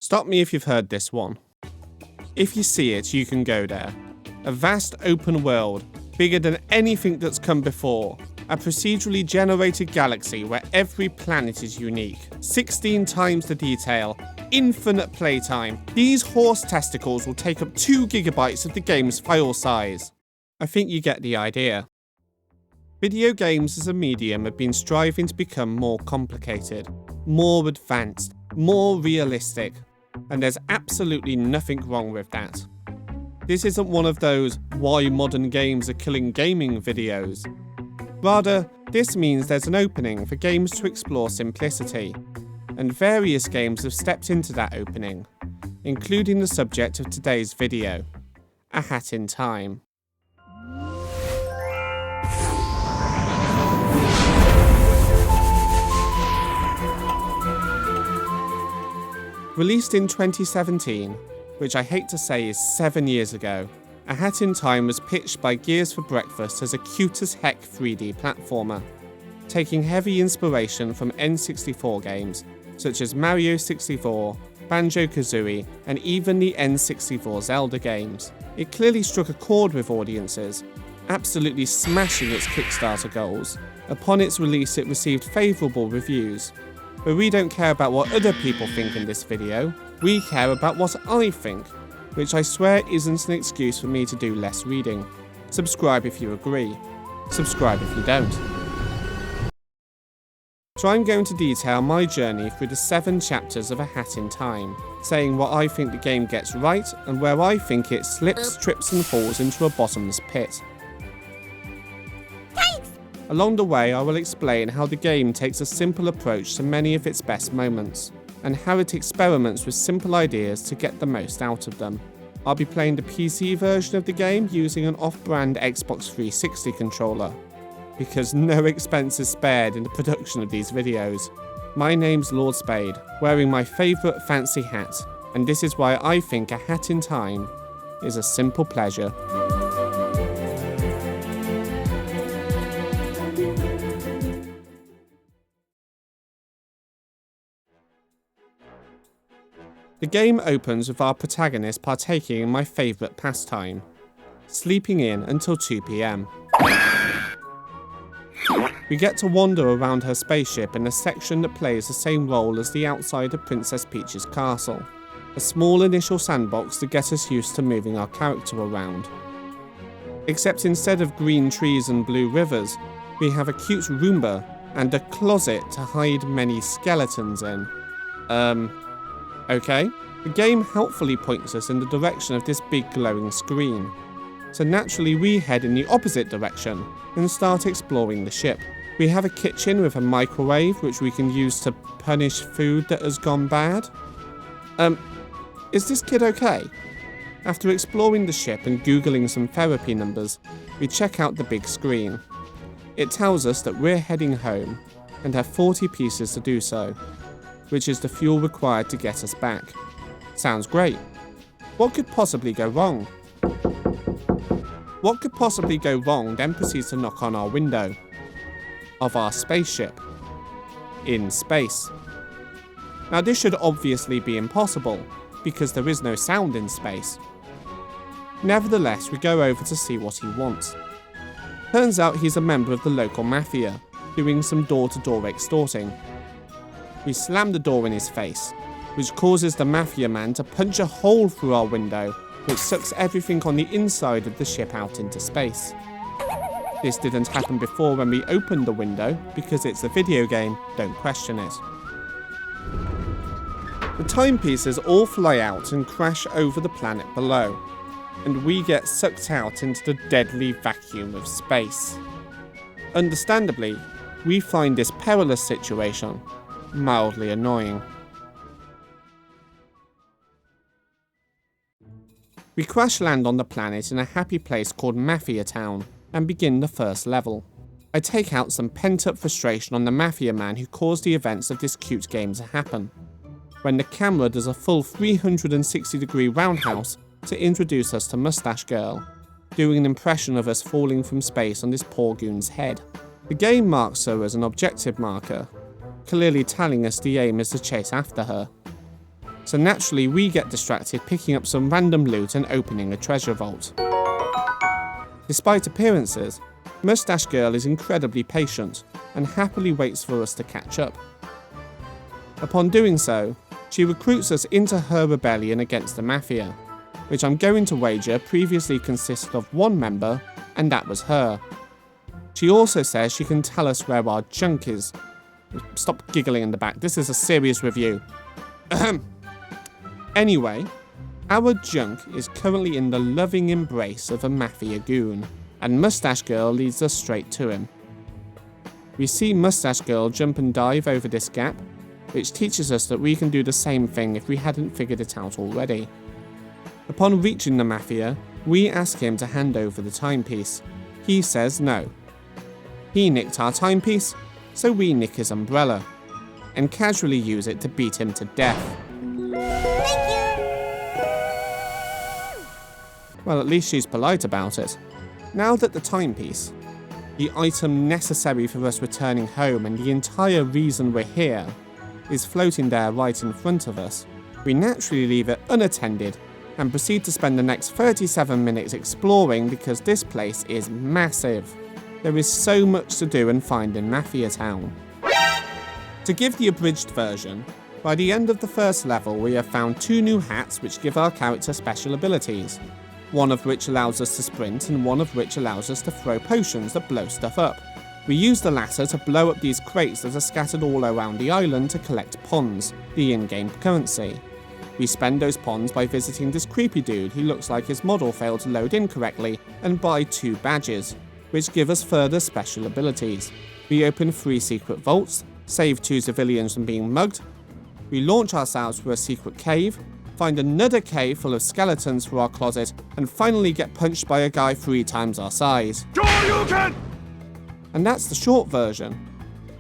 Stop me if you've heard this one. If you see it, you can go there. A vast open world, bigger than anything that's come before. A procedurally generated galaxy where every planet is unique. 16 times the detail. Infinite playtime. These horse testicles will take up 2 GB of the game's file size. I think you get the idea. Video games as a medium have been striving to become more complicated, more advanced, more realistic, and there's absolutely nothing wrong with that. This isn't one of those "why modern games are killing gaming" videos. Rather, this means there's an opening for games to explore simplicity, and various games have stepped into that opening, including the subject of today's video, A Hat in Time. Released in 2017, which I hate to say is 7 years ago, A Hat in Time was pitched by Gears for Breakfast as a cute-as-heck 3D platformer, taking heavy inspiration from N64 games such as Mario 64, Banjo-Kazooie, and even the N64 Zelda games. It clearly struck a chord with audiences, absolutely smashing its Kickstarter goals. Upon its release, it received favourable reviews. But we don't care about what other people think in this video, we care about what I think, which I swear isn't an excuse for me to do less reading. Subscribe if you agree. Subscribe if you don't. So I'm going to detail my journey through the 7 chapters of A Hat in Time, saying what I think the game gets right and where I think it slips, trips and falls into a bottomless pit. Along the way, I will explain how the game takes a simple approach to many of its best moments, and how it experiments with simple ideas to get the most out of them. I'll be playing the PC version of the game using an off-brand Xbox 360 controller, because no expense is spared in the production of these videos. My name's Lord Spade, wearing my favourite fancy hat, and this is why I think A Hat in Time is a simple pleasure. The game opens with our protagonist partaking in my favourite pastime, sleeping in until 2 PM. We get to wander around her spaceship in a section that plays the same role as the outside of Princess Peach's castle, a small initial sandbox to get us used to moving our character around. Except instead of green trees and blue rivers, we have a cute Roomba and a closet to hide many skeletons in. Okay, the game helpfully points us in the direction of this big glowing screen, so naturally we head in the opposite direction and start exploring the ship. We have a kitchen with a microwave which we can use to punish food that has gone bad. Is this kid okay? After exploring the ship and googling some therapy numbers, we check out the big screen. It tells us that we're heading home and have 40 pieces to do so, which is the fuel required to get us back. Sounds great. What could possibly go wrong? What could possibly go wrong then proceeds to knock on our window of our spaceship in space. Now this should obviously be impossible because there is no sound in space. Nevertheless, we go over to see what he wants. Turns out he's a member of the local mafia, doing some door-to-door extorting. We slam the door in his face, which causes the mafia man to punch a hole through our window, which sucks everything on the inside of the ship out into space. This didn't happen before when we opened the window, because it's a video game, don't question it. The timepieces all fly out and crash over the planet below, and we get sucked out into the deadly vacuum of space. Understandably, we find this perilous situation mildly annoying. We crash land on the planet in a happy place called Mafia Town and begin the first level. I take out some pent-up frustration on the mafia man who caused the events of this cute game to happen, when the camera does a full 360-degree roundhouse to introduce us to Mustache Girl, doing an impression of us falling from space on this poor goon's head. The game marks her as an objective marker, clearly telling us the aim is to chase after her. So naturally we get distracted picking up some random loot and opening a treasure vault. Despite appearances, Mustache Girl is incredibly patient and happily waits for us to catch up. Upon doing so, she recruits us into her rebellion against the Mafia, which I'm going to wager previously consisted of one member, and that was her. She also says she can tell us where our junk is. Stop giggling in the back, this is a serious review. Anyway, our junk is currently in the loving embrace of a Mafia goon, and Mustache Girl leads us straight to him. We see Mustache Girl jump and dive over this gap, which teaches us that we can do the same thing if we hadn't figured it out already. Upon reaching the Mafia, we ask him to hand over the timepiece. He says no. He nicked our timepiece, so we nick his umbrella, and casually use it to beat him to death. Well, at least she's polite about it. Now that the timepiece, the item necessary for us returning home and the entire reason we're here, is floating there right in front of us, we naturally leave it unattended and proceed to spend the next 37 minutes exploring because this place is massive. There is so much to do and find in Mafia Town. To give the abridged version, by the end of the first level we have found 2 new hats which give our character special abilities, one of which allows us to sprint and one of which allows us to throw potions that blow stuff up. We use the latter to blow up these crates that are scattered all around the island to collect pons, the in-game currency. We spend those pons by visiting this creepy dude who looks like his model failed to load incorrectly and buy 2 badges, which give us further special abilities. We open 3 secret vaults, save 2 civilians from being mugged, we launch ourselves for a secret cave, find another cave full of skeletons for our closet, and finally get punched by a guy 3 times our size. And that's the short version.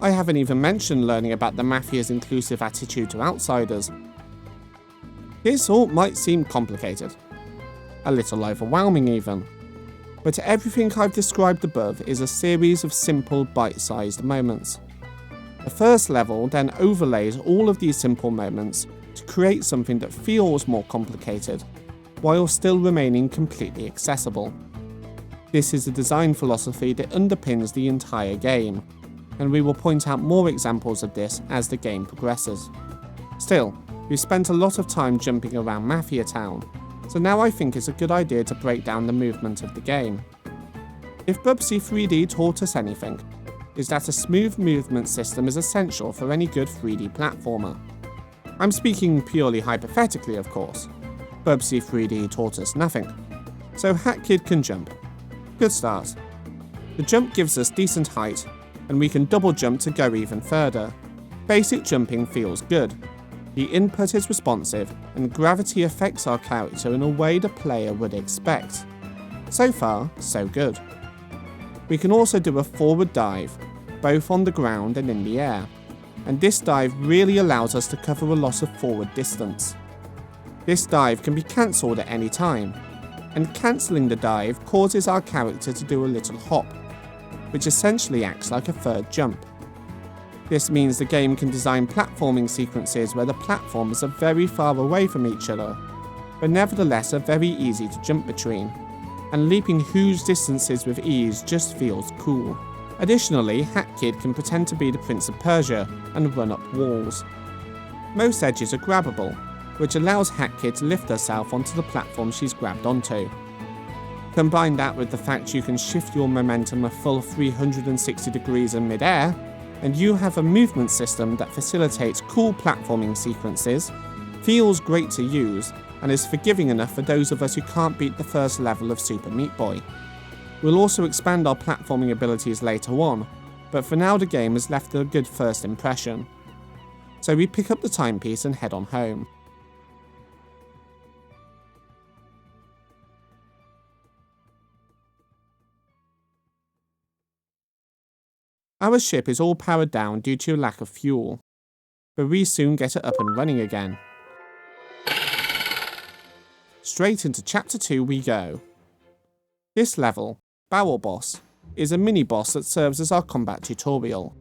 I haven't even mentioned learning about the Mafia's inclusive attitude to outsiders. This all might seem complicated, a little overwhelming even, but everything I've described above is a series of simple bite-sized moments. The first level then overlays all of these simple moments to create something that feels more complicated, while still remaining completely accessible. This is a design philosophy that underpins the entire game, and we will point out more examples of this as the game progresses. Still, we've spent a lot of time jumping around Mafia Town, so now I think it's a good idea to break down the movement of the game. If Bubsy 3D taught us anything, is that a smooth movement system is essential for any good 3D platformer. I'm speaking purely hypothetically, of course. Bubsy 3D taught us nothing. So Hat Kid can jump. Good start. The jump gives us decent height, and we can double jump to go even further. Basic jumping feels good. The input is responsive, and gravity affects our character in a way the player would expect. So far, so good. We can also do a forward dive, both on the ground and in the air, and this dive really allows us to cover a lot of forward distance. This dive can be cancelled at any time, and cancelling the dive causes our character to do a little hop, which essentially acts like a third jump. This means the game can design platforming sequences where the platforms are very far away from each other, but nevertheless are very easy to jump between, and leaping huge distances with ease just feels cool. Additionally, Hat Kid can pretend to be the Prince of Persia and run up walls. Most edges are grabbable, which allows Hat Kid to lift herself onto the platform she's grabbed onto. Combine that with the fact you can shift your momentum a full 360 degrees in mid-air, and you have a movement system that facilitates cool platforming sequences, feels great to use, and is forgiving enough for those of us who can't beat the first level of Super Meat Boy. We'll also expand our platforming abilities later on, but for now the game has left a good first impression. So we pick up the timepiece and head on home. Our ship is all powered down due to a lack of fuel, but we soon get it up and running again. Straight into Chapter 2 we go. This level, Barrel Boss, is a mini-boss that serves as our combat tutorial.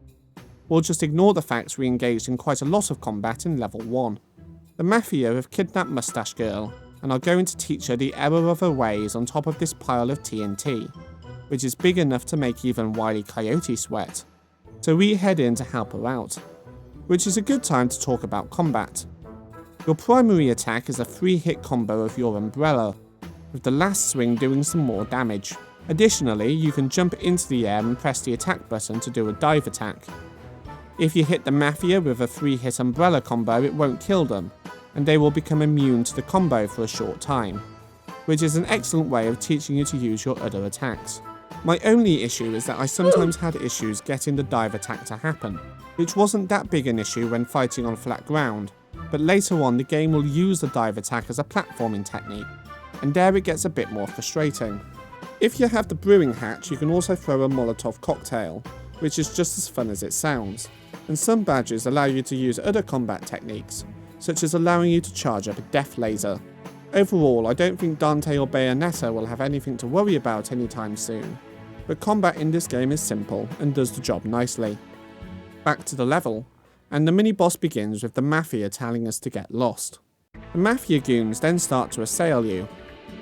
We'll just ignore the fact we engaged in quite a lot of combat in level 1. The Mafia have kidnapped Mustache Girl and are going to teach her the error of her ways on top of this pile of TNT, which is big enough to make even Wile E. Coyote sweat. So we head in to help her out, which is a good time to talk about combat. Your primary attack is a 3-hit combo of your umbrella, with the last swing doing some more damage. Additionally, you can jump into the air and press the attack button to do a dive attack. If you hit the Mafia with a 3-hit umbrella combo, it won't kill them, and they will become immune to the combo for a short time, which is an excellent way of teaching you to use your other attacks. My only issue is that I sometimes had issues getting the dive attack to happen, which wasn't that big an issue when fighting on flat ground, but later on the game will use the dive attack as a platforming technique, and there it gets a bit more frustrating. If you have the brewing hatch, you can also throw a Molotov cocktail, which is just as fun as it sounds, and some badges allow you to use other combat techniques, such as allowing you to charge up a death laser. Overall, I don't think Dante or Bayonetta will have anything to worry about anytime soon, but combat in this game is simple and does the job nicely. Back to the level, and the mini-boss begins with the Mafia telling us to get lost. The Mafia goons then start to assail you,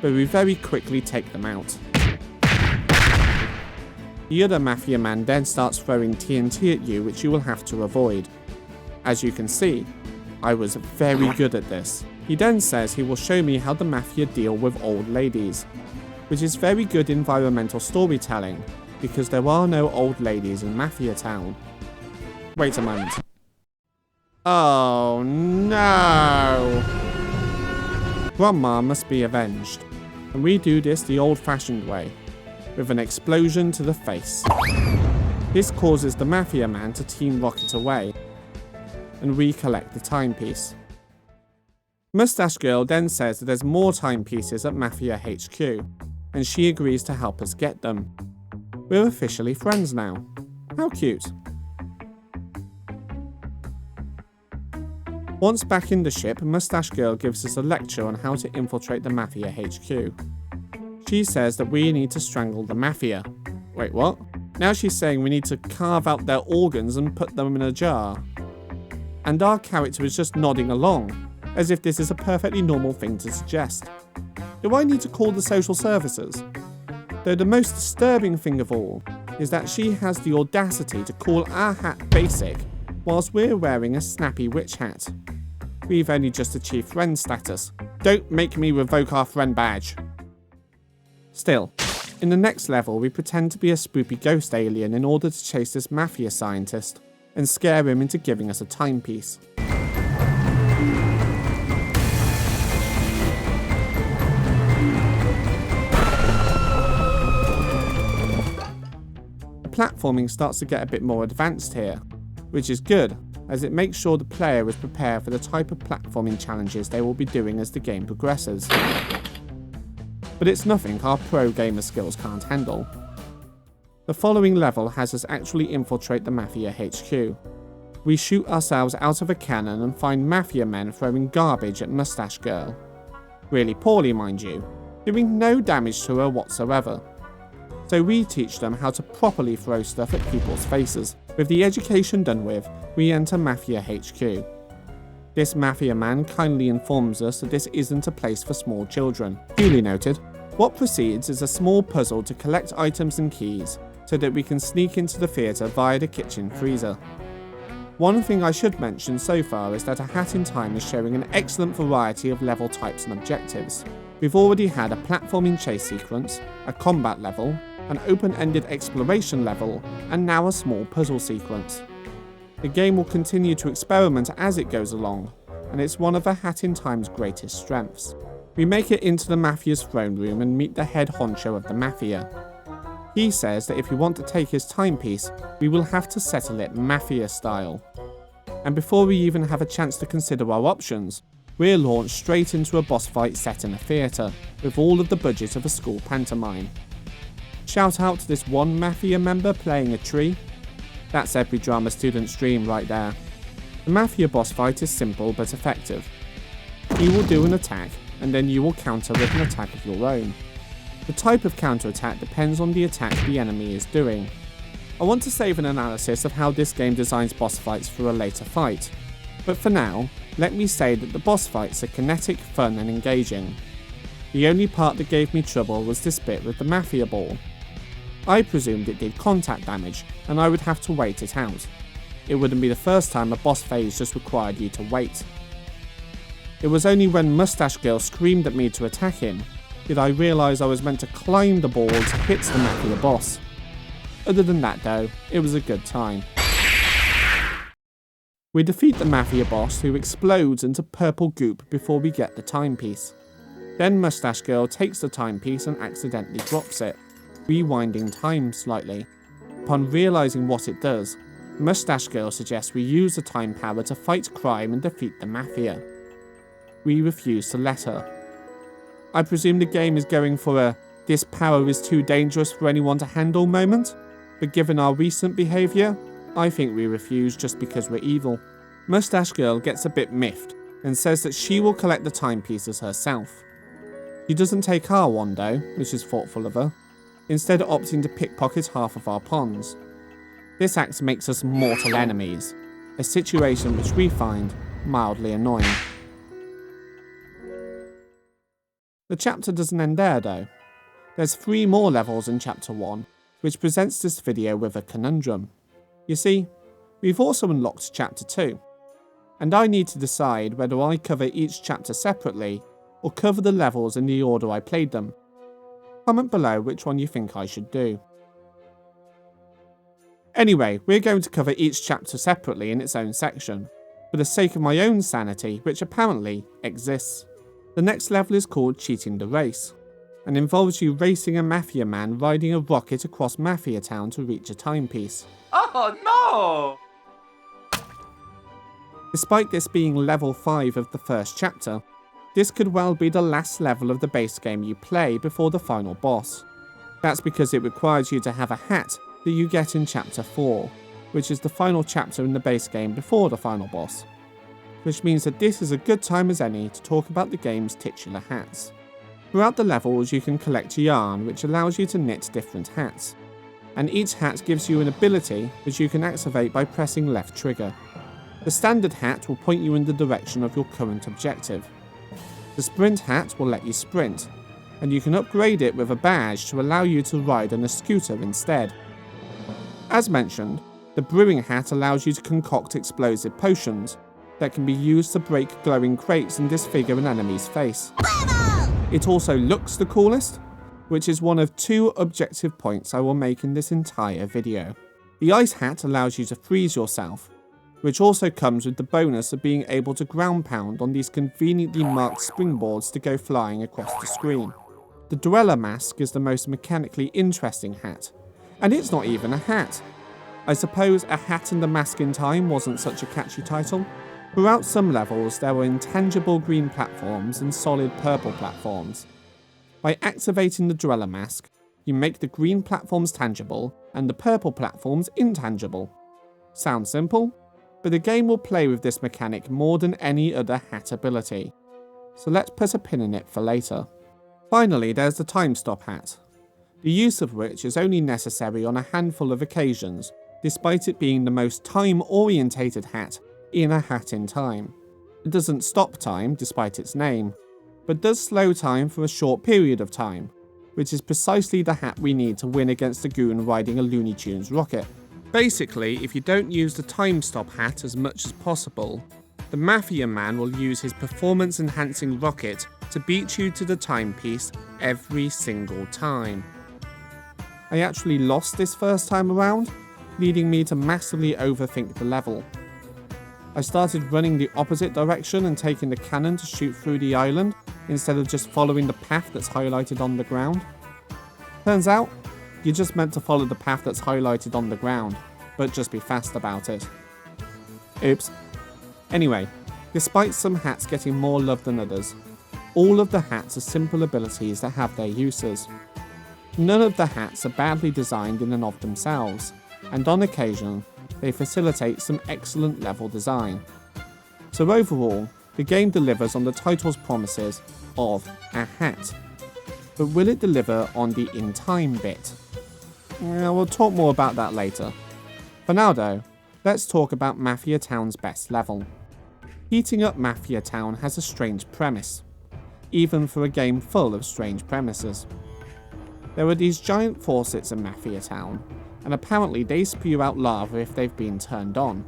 but we very quickly take them out. The other Mafia man then starts throwing TNT at you, which you will have to avoid. As you can see, I was very good at this. He then says he will show me how the Mafia deal with old ladies, which is very good environmental storytelling, because there are no old ladies in Mafia Town. Wait a moment. Oh no! Grandma must be avenged, and we do this the old-fashioned way, with an explosion to the face. This causes the Mafia man to team rocket away, and we collect the timepiece. Mustache Girl then says that there's more timepieces at Mafia HQ, and she agrees to help us get them. We're officially friends now. How cute. Once back in the ship, Mustache Girl gives us a lecture on how to infiltrate the Mafia HQ. She says that we need to strangle the Mafia. Wait, what? Now she's saying we need to carve out their organs and put them in a jar. And our character is just nodding along, as if this is a perfectly normal thing to suggest. Do I need to call the social services? Though the most disturbing thing of all is that she has the audacity to call our hat basic, whilst we're wearing a snappy witch hat. We've only just achieved friend status. Don't make me revoke our friend badge. Still, in the next level we pretend to be a spoopy ghost alien in order to chase this Mafia scientist, and scare him into giving us a timepiece. The platforming starts to get a bit more advanced here, which is good, as it makes sure the player is prepared for the type of platforming challenges they will be doing as the game progresses. But it's nothing our pro gamer skills can't handle. The following level has us actually infiltrate the Mafia HQ. We shoot ourselves out of a cannon and find Mafia men throwing garbage at Mustache Girl. Really poorly, mind you, doing no damage to her whatsoever. So we teach them how to properly throw stuff at people's faces. With the education done with, we enter Mafia HQ. This Mafia man kindly informs us that this isn't a place for small children. Duly noted. What proceeds is a small puzzle to collect items and keys, so that we can sneak into the theatre via the kitchen freezer. One thing I should mention so far is that A Hat in Time is showing an excellent variety of level types and objectives. We've already had a platforming chase sequence, a combat level, an open-ended exploration level, and now a small puzzle sequence. The game will continue to experiment as it goes along, and it's one of A Hat in Time's greatest strengths. We make it into the Mafia's throne room and meet the head honcho of the Mafia. He says that if we want to take his timepiece, we will have to settle it Mafia style. And before we even have a chance to consider our options, we're launched straight into a boss fight set in a theatre, with all of the budget of a school pantomime. Shout out to this one Mafia member playing a tree. That's every drama student's dream right there. The Mafia boss fight is simple but effective. He will do an attack, and then you will counter with an attack of your own. The type of counter-attack depends on the attack the enemy is doing. I want to save an analysis of how this game designs boss fights for a later fight, But for now, let me say that the boss fights are kinetic, fun and engaging. The only part that gave me trouble was this bit with the Mafia ball. I presumed it did contact damage and I would have to wait it out. It wouldn't be the first time a boss phase just required you to wait. It was only when Mustache Girl screamed at me to attack him did I realise I was meant to climb the ball to hit the Mafia boss. Other than that though, it was a good time. We defeat the Mafia boss, who explodes into purple goop before we get the timepiece. Then Mustache Girl takes the timepiece and accidentally drops it, rewinding time slightly. Upon realising what it does, Mustache Girl suggests we use the time power to fight crime and defeat the Mafia. We refuse to let her. I presume the game is going for a "this power is too dangerous for anyone to handle" moment, but given our recent behaviour, I think we refuse just because we're evil. Mustache Girl gets a bit miffed and says that she will collect the timepieces herself. She doesn't take our one though, which is thoughtful of her, instead opting to pickpocket half of our pawns. This act makes us mortal enemies, a situation which we find mildly annoying. The chapter doesn't end there though. There's 3 more levels in chapter 1, which presents this video with a conundrum. You see, we've also unlocked chapter 2, and I need to decide whether I cover each chapter separately or cover the levels in the order I played them. Comment below which one you think I should do. Anyway, we're going to cover each chapter separately in its own section, for the sake of my own sanity, which apparently exists. The next level is called Cheating the Race, and involves you racing a Mafia man riding a rocket across Mafia Town to reach a timepiece. Oh no! Despite this being level 5 of the first chapter, this could well be the last level of the base game you play before the final boss. That's because it requires you to have a hat that you get in chapter 4, which is the final chapter in the base game before the final boss. Which means that this is a good time as any to talk about the game's titular hats. Throughout the levels you can collect yarn, which allows you to knit different hats, and each hat gives you an ability which you can activate by pressing left trigger. The standard hat will point you in the direction of your current objective. The sprint hat will let you sprint, and you can upgrade it with a badge to allow you to ride on a scooter instead. As mentioned, the brewing hat allows you to concoct explosive potions that can be used to break glowing crates and disfigure an enemy's face. It also looks the coolest, which is one of 2 objective points I will make in this entire video. The ice hat allows you to freeze yourself, which also comes with the bonus of being able to ground pound on these conveniently marked springboards to go flying across the screen. The Dweller mask is the most mechanically interesting hat, and it's not even a hat. I suppose A Hat and the Mask in Time wasn't such a catchy title. Throughout some levels there were intangible green platforms and solid purple platforms. By activating the Dweller mask, you make the green platforms tangible and the purple platforms intangible. Sounds simple, but the game will play with this mechanic more than any other hat ability, so let's put a pin in it for later. Finally, there's the Time Stop hat, the use of which is only necessary on a handful of occasions, despite it being the most time-orientated hat in A Hat in Time. It doesn't stop time despite its name, but does slow time for a short period of time, which is precisely the hat we need to win against a goon riding a Looney Tunes rocket. Basically, if you don't use the time stop hat as much as possible, the Mafia man will use his performance enhancing rocket to beat you to the timepiece every single time. I actually lost this first time around, leading me to massively overthink the level. I started running the opposite direction and taking the cannon to shoot through the island instead of just following the path that's highlighted on the ground. Turns out, you're just meant to follow the path that's highlighted on the ground, but just be fast about it. Oops. Anyway, despite some hats getting more love than others, all of the hats are simple abilities that have their uses. None of the hats are badly designed in and of themselves, and on occasion, they facilitate some excellent level design. So overall, the game delivers on the title's promises of a hat. But will it deliver on the in time bit? We'll talk more about that later. For now though, let's talk about Mafia Town's best level. Heating up Mafia Town has a strange premise, even for a game full of strange premises. There are these giant faucets in Mafia Town, and apparently they spew out lava if they've been turned on.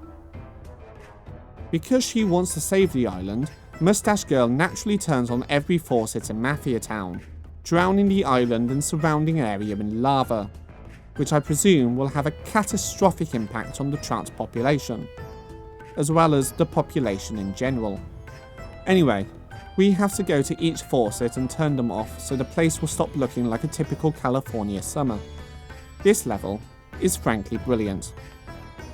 Because she wants to save the island, Mustache Girl naturally turns on every faucet in Mafia Town, drowning the island and surrounding area in lava, which I presume will have a catastrophic impact on the trout population, as well as the population in general. Anyway, we have to go to each faucet and turn them off so the place will stop looking like a typical California summer. This level is frankly brilliant.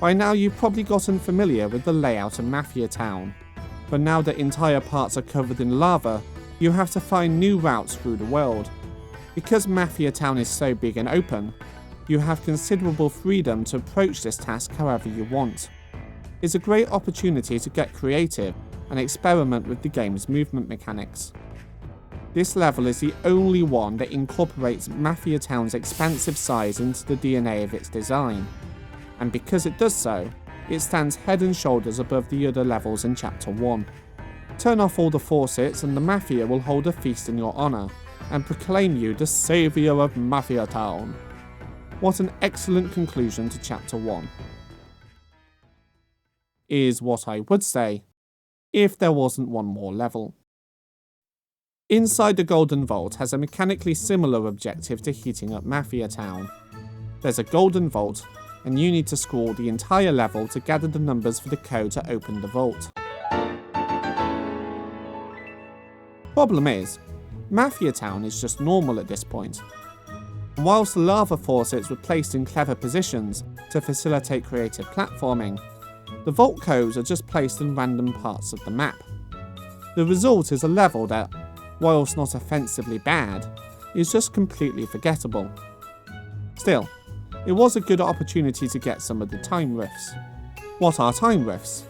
By now you've probably gotten familiar with the layout of Mafia Town, but now that entire parts are covered in lava, you have to find new routes through the world. Because Mafia Town is so big and open, you have considerable freedom to approach this task however you want. It's a great opportunity to get creative and experiment with the game's movement mechanics. This level is the only one that incorporates Mafia Town's expansive size into the DNA of its design, and because it does so, it stands head and shoulders above the other levels in Chapter 1. Turn off all the faucets and the Mafia will hold a feast in your honour, and proclaim you the saviour of Mafia Town. What an excellent conclusion to Chapter 1. Is what I would say, if there wasn't one more level. Inside the Golden Vault has a mechanically similar objective to heating up Mafia Town. There's a Golden Vault, and you need to scroll the entire level to gather the numbers for the code to open the vault. Problem is, Mafia Town is just normal at this point. And whilst the lava faucets were placed in clever positions to facilitate creative platforming, the vault codes are just placed in random parts of the map. The result is a level that, whilst not offensively bad, is just completely forgettable. Still, it was a good opportunity to get some of the time riffs. What are time riffs?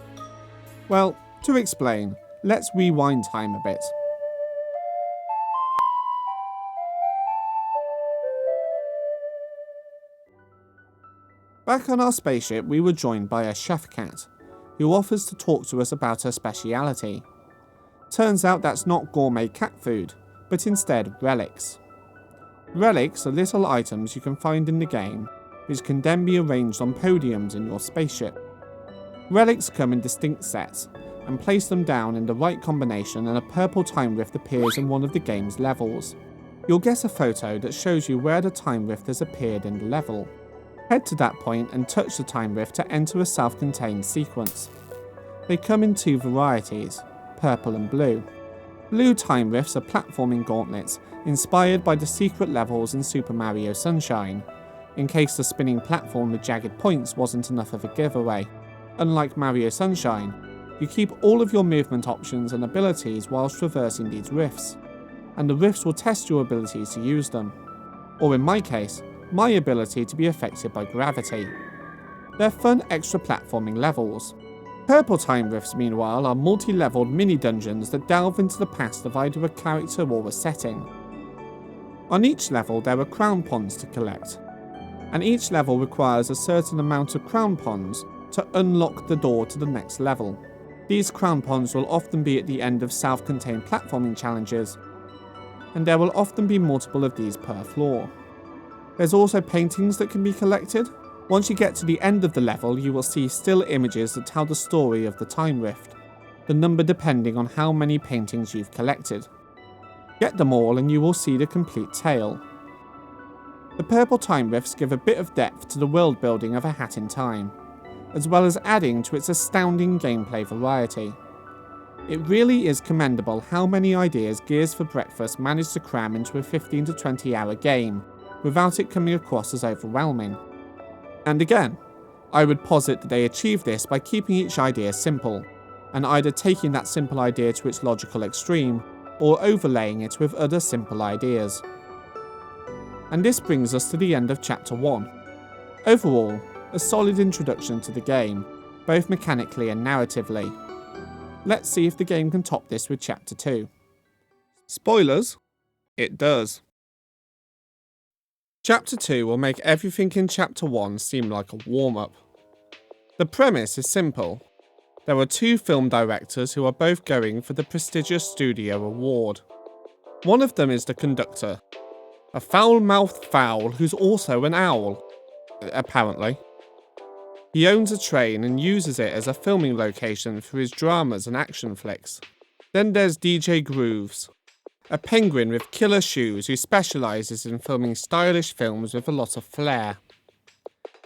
Well, to explain, let's rewind time a bit. Back on our spaceship, we were joined by a chef cat, who offers to talk to us about her speciality. Turns out that's not gourmet cat food, but instead relics. Relics are little items you can find in the game, which can then be arranged on podiums in your spaceship. Relics come in distinct sets, and place them down in the right combination and a purple time rift appears in one of the game's levels. You'll get a photo that shows you where the time rift has appeared in the level. Head to that point and touch the time rift to enter a self-contained sequence. They come in two varieties, purple and blue. Blue time rifts are platforming gauntlets inspired by the secret levels in Super Mario Sunshine, in case the spinning platform with jagged points wasn't enough of a giveaway. Unlike Mario Sunshine, you keep all of your movement options and abilities whilst traversing these rifts, and the rifts will test your abilities to use them. Or in my case, my ability to be affected by gravity. They're fun extra platforming levels. Purple time rifts, meanwhile, are multi-leveled mini-dungeons that delve into the past of either a character or a setting. On each level there are crown ponds to collect, and each level requires a certain amount of crown ponds to unlock the door to the next level. These crown ponds will often be at the end of self-contained platforming challenges, and there will often be multiple of these per floor. There's also paintings that can be collected. Once you get to the end of the level, you will see still images that tell the story of the time rift, the number depending on how many paintings you've collected. Get them all and you will see the complete tale. The purple time rifts give a bit of depth to the world building of A Hat in Time, as well as adding to its astounding gameplay variety. It really is commendable how many ideas Gears for Breakfast managed to cram into a 15 to 20 hour game, without it coming across as overwhelming. And again, I would posit that they achieve this by keeping each idea simple, and either taking that simple idea to its logical extreme, or overlaying it with other simple ideas. And this brings us to the end of Chapter 1. Overall, a solid introduction to the game, both mechanically and narratively. Let's see if the game can top this with Chapter 2. Spoilers? It does. Chapter 2 will make everything in Chapter 1 seem like a warm-up. The premise is simple. There are two film directors who are both going for the prestigious studio award. One of them is the conductor, a foul-mouthed fowl who's also an owl, apparently. He owns a train and uses it as a filming location for his dramas and action flicks. Then there's DJ Grooves, a penguin with killer shoes who specialises in filming stylish films with a lot of flair.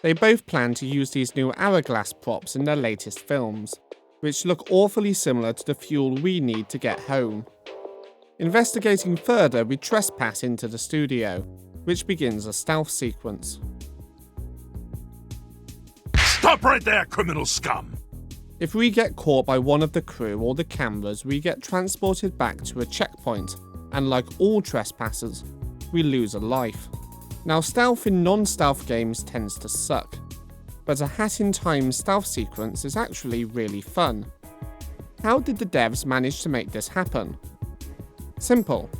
They both plan to use these new hourglass props in their latest films, which look awfully similar to the fuel we need to get home. Investigating further, we trespass into the studio, which begins a stealth sequence. Stop right there, criminal scum! If we get caught by one of the crew or the cameras, we get transported back to a checkpoint, and like all trespassers, we lose a life. Now, stealth in non-stealth games tends to suck, but a hat-in-time stealth sequence is actually really fun. How did the devs manage to make this happen? Simple.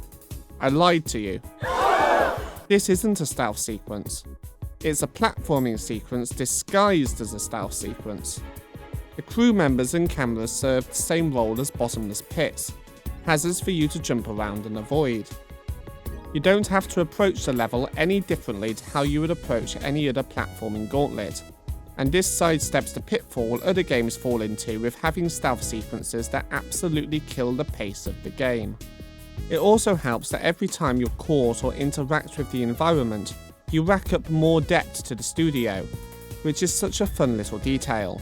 I lied to you. This isn't a stealth sequence. It's a platforming sequence disguised as a stealth sequence. The crew members and cameras serve the same role as bottomless pits, hazards for you to jump around and avoid. You don't have to approach the level any differently to how you would approach any other platforming gauntlet, and this sidesteps the pitfall other games fall into with having stealth sequences that absolutely kill the pace of the game. It also helps that every time you're caught or interact with the environment, you rack up more depth to the studio, which is such a fun little detail.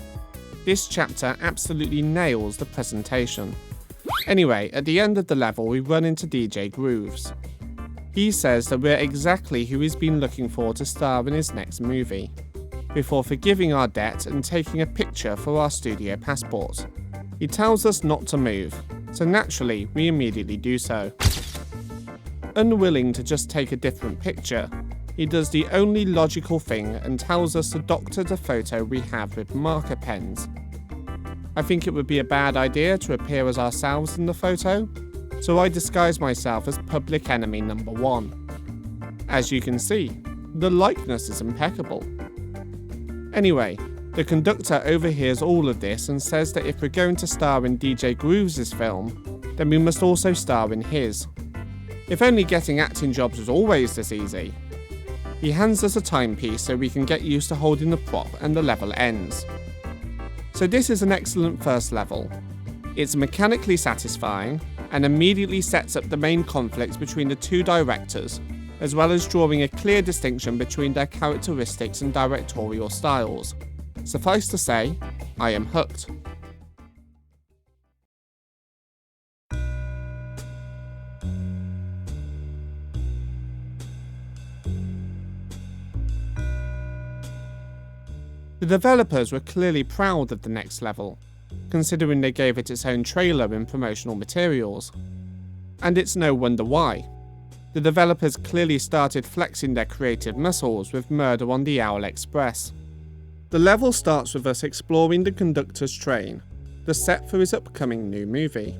This chapter absolutely nails the presentation. Anyway, at the end of the level we run into DJ Grooves. He says that we're exactly who he's been looking for to star in his next movie, before forgiving our debt and taking a picture for our studio passport. He tells us not to move, so naturally we immediately do so. Unwilling to just take a different picture, he does the only logical thing and tells us to doctor the photo we have with marker pens. I think it would be a bad idea to appear as ourselves in the photo, so I disguise myself as public enemy number 1. As you can see, the likeness is impeccable. Anyway, the conductor overhears all of this and says that if we're going to star in DJ Grooves' film, then we must also star in his. If only getting acting jobs was always this easy. He hands us a timepiece so we can get used to holding the prop and the level ends. So this is an excellent first level. It's mechanically satisfying and immediately sets up the main conflict between the two directors, as well as drawing a clear distinction between their characteristics and directorial styles. Suffice to say, I am hooked. The developers were clearly proud of the next level, considering they gave it its own trailer and promotional materials. And it's no wonder why. The developers clearly started flexing their creative muscles with Murder on the Owl Express. The level starts with us exploring the conductor's train, the set for his upcoming new movie.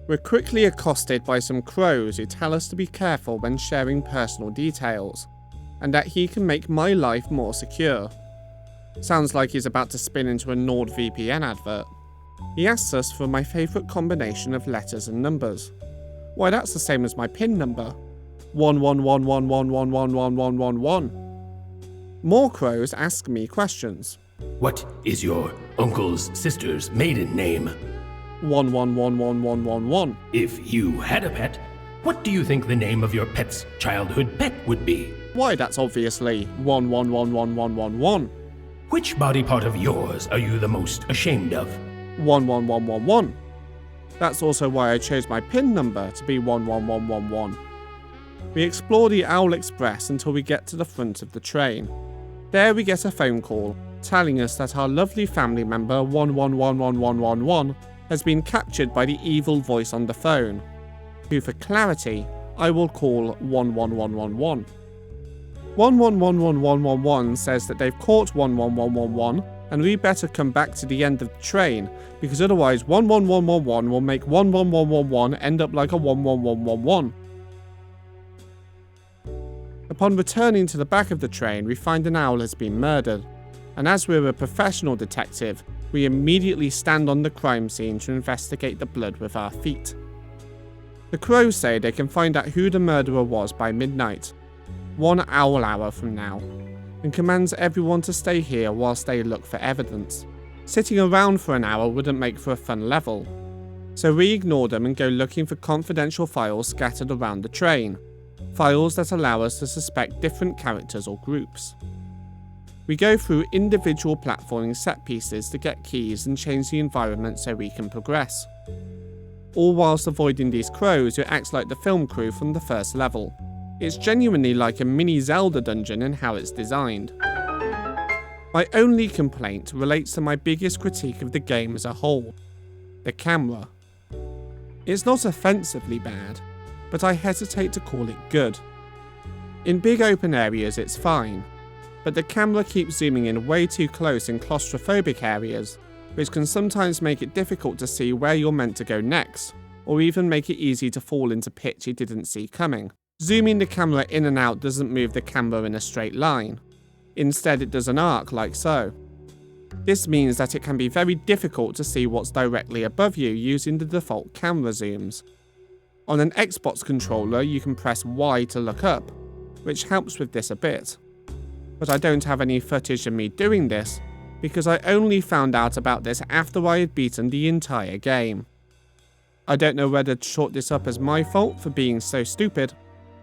We're quickly accosted by some crows who tell us to be careful when sharing personal details, and that he can make my life more secure. Sounds like he's about to spin into a NordVPN advert. He asks us for my favourite combination of letters and numbers. Why, that's the same as my PIN number. 1111111111. More crows ask me questions. What is your uncle's sister's maiden name? 11111111. If you had a pet, what do you think the name of your pet's childhood pet would be? Why, that's obviously 11111111. Which body part of yours are you the most ashamed of? 11111. That's also why I chose my PIN number to be 11111. We explore the Owl Express until we get to the front of the train. There we get a phone call telling us that our lovely family member 11111111 has been captured by the evil voice on the phone, who for clarity I will call 11111. 111111 says that they've caught 11111 and we better come back to the end of the train, because otherwise 11111 will make 11111 end up like a 11111. Upon returning to the back of the train, we find an owl has been murdered, and as we're a professional detective, We immediately stand on the crime scene to investigate the blood with our feet. The crows say they can find out who the murderer was by midnight, 1 owl hour from now, and commands everyone to stay here whilst they look for evidence. Sitting around for an hour wouldn't make for a fun level, so we ignore them and go looking for confidential files scattered around the train, files that allow us to suspect different characters or groups. We go through individual platforming set pieces to get keys and change the environment so we can progress, all whilst avoiding these crows who act like the film crew from the first level. It's genuinely like a mini Zelda dungeon in how it's designed. My only complaint relates to my biggest critique of the game as a whole: the camera. It's not offensively bad, but I hesitate to call it good. In big open areas it's fine, but the camera keeps zooming in way too close in claustrophobic areas, which can sometimes make it difficult to see where you're meant to go next, or even make it easy to fall into pits you didn't see coming. Zooming the camera in and out doesn't move the camera in a straight line. Instead, it does an arc like so. This means that it can be very difficult to see what's directly above you using the default camera zooms. On an Xbox controller, you can press Y to look up, which helps with this a bit. But I don't have any footage of me doing this, because I only found out about this after I had beaten the entire game. I don't know whether to chalk this up as my fault for being so stupid,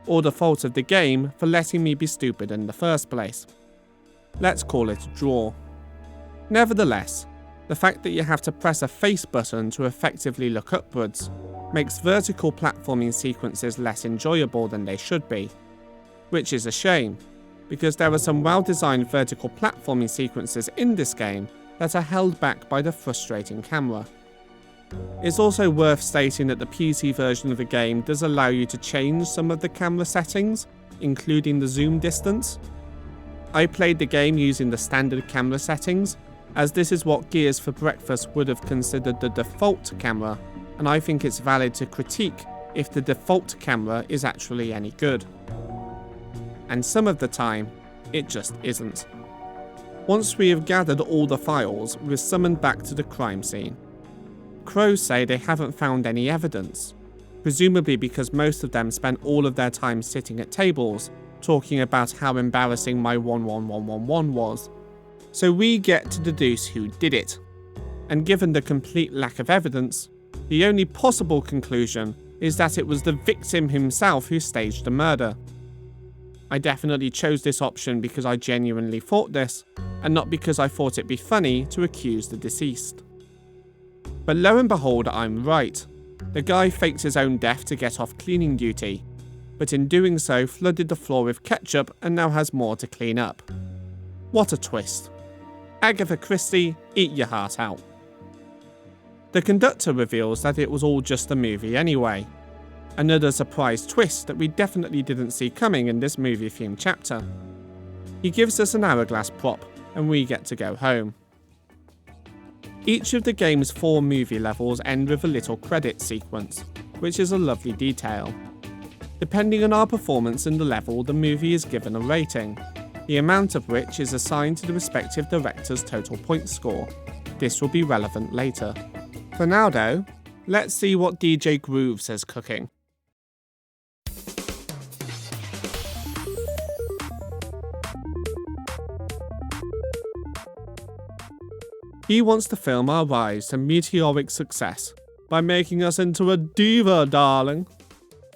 or the fault of the game for letting me be stupid in the first place. Let's call it a draw. Nevertheless, the fact that you have to press a face button to effectively look upwards makes vertical platforming sequences less enjoyable than they should be, which is a shame, because there are some well-designed vertical platforming sequences in this game that are held back by the frustrating camera. It's also worth stating that the PC version of the game does allow you to change some of the camera settings, including the zoom distance. I played the game using the standard camera settings, as this is what Gears for Breakfast would have considered the default camera, and I think it's valid to critique if the default camera is actually any good. And some of the time, it just isn't. Once we have gathered all the files, we're summoned back to the crime scene. Crows say they haven't found any evidence, presumably because most of them spent all of their time sitting at tables, talking about how embarrassing my 11111 was. So we get to deduce who did it, and given the complete lack of evidence, the only possible conclusion is that it was the victim himself who staged the murder. I definitely chose this option because I genuinely thought this, and not because I thought it'd be funny to accuse the deceased. But lo and behold, I'm right. The guy faked his own death to get off cleaning duty, but in doing so flooded the floor with ketchup and now has more to clean up. What a twist. Agatha Christie, eat your heart out. The conductor reveals that it was all just a movie anyway. Another surprise twist that we definitely didn't see coming in this movie-themed chapter. He gives us an hourglass prop, and we get to go home. Each of the game's 4 movie levels end with a little credit sequence, which is a lovely detail. Depending on our performance in the level, the movie is given a rating, the amount of which is assigned to the respective director's total point score. This will be relevant later. For now though, let's see what DJ Grooves has cooking. He wants to film our rise to meteoric success by making us into a diva, darling.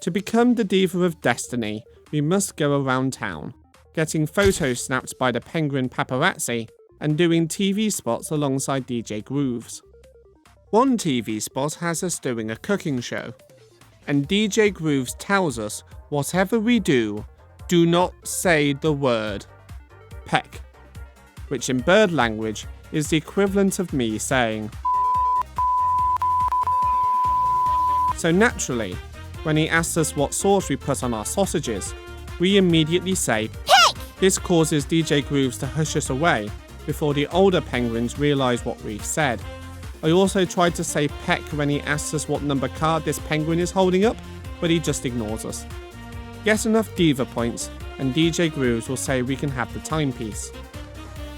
To become the diva of destiny, we must go around town, getting photos snapped by the penguin paparazzi and doing TV spots alongside DJ Grooves. One TV spot has us doing a cooking show, and DJ Grooves tells us whatever we do, do not say the word peck, which in bird language is the equivalent of me saying. So naturally, when he asks us what sauce we put on our sausages, we immediately say peck! This causes DJ Grooves to hush us away before the older penguins realise what we've said. I also tried to say peck when he asks us what number card this penguin is holding up, but he just ignores us. Get enough diva points and DJ Grooves will say we can have the timepiece.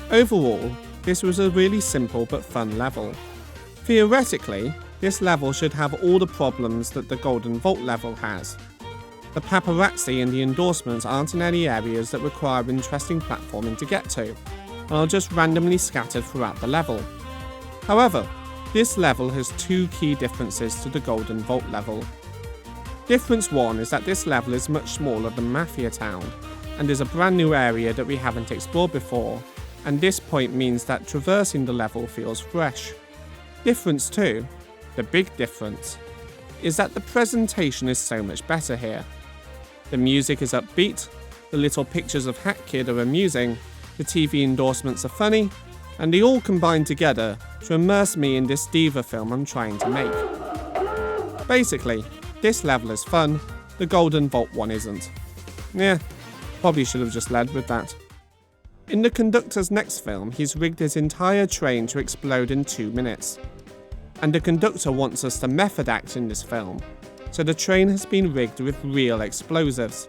Overall, this was a really simple but fun level. Theoretically, this level should have all the problems that the Golden Vault level has. The paparazzi and the endorsements aren't in any areas that require interesting platforming to get to, and are just randomly scattered throughout the level. However, this level has two key differences to the Golden Vault level. Difference 1 is that this level is much smaller than Mafia Town, and is a brand new area that we haven't explored before, and this point means that traversing the level feels fresh. Difference 2, the big difference, is that the presentation is so much better here. The music is upbeat, the little pictures of Hat Kid are amusing, the TV endorsements are funny, and they all combine together to immerse me in this diva film I'm trying to make. Basically, this level is fun, the Golden Vault one isn't. Yeah, probably should have just led with that. In the conductor's next film, he's rigged his entire train to explode in 2 minutes. And the conductor wants us to method act in this film, so the train has been rigged with real explosives.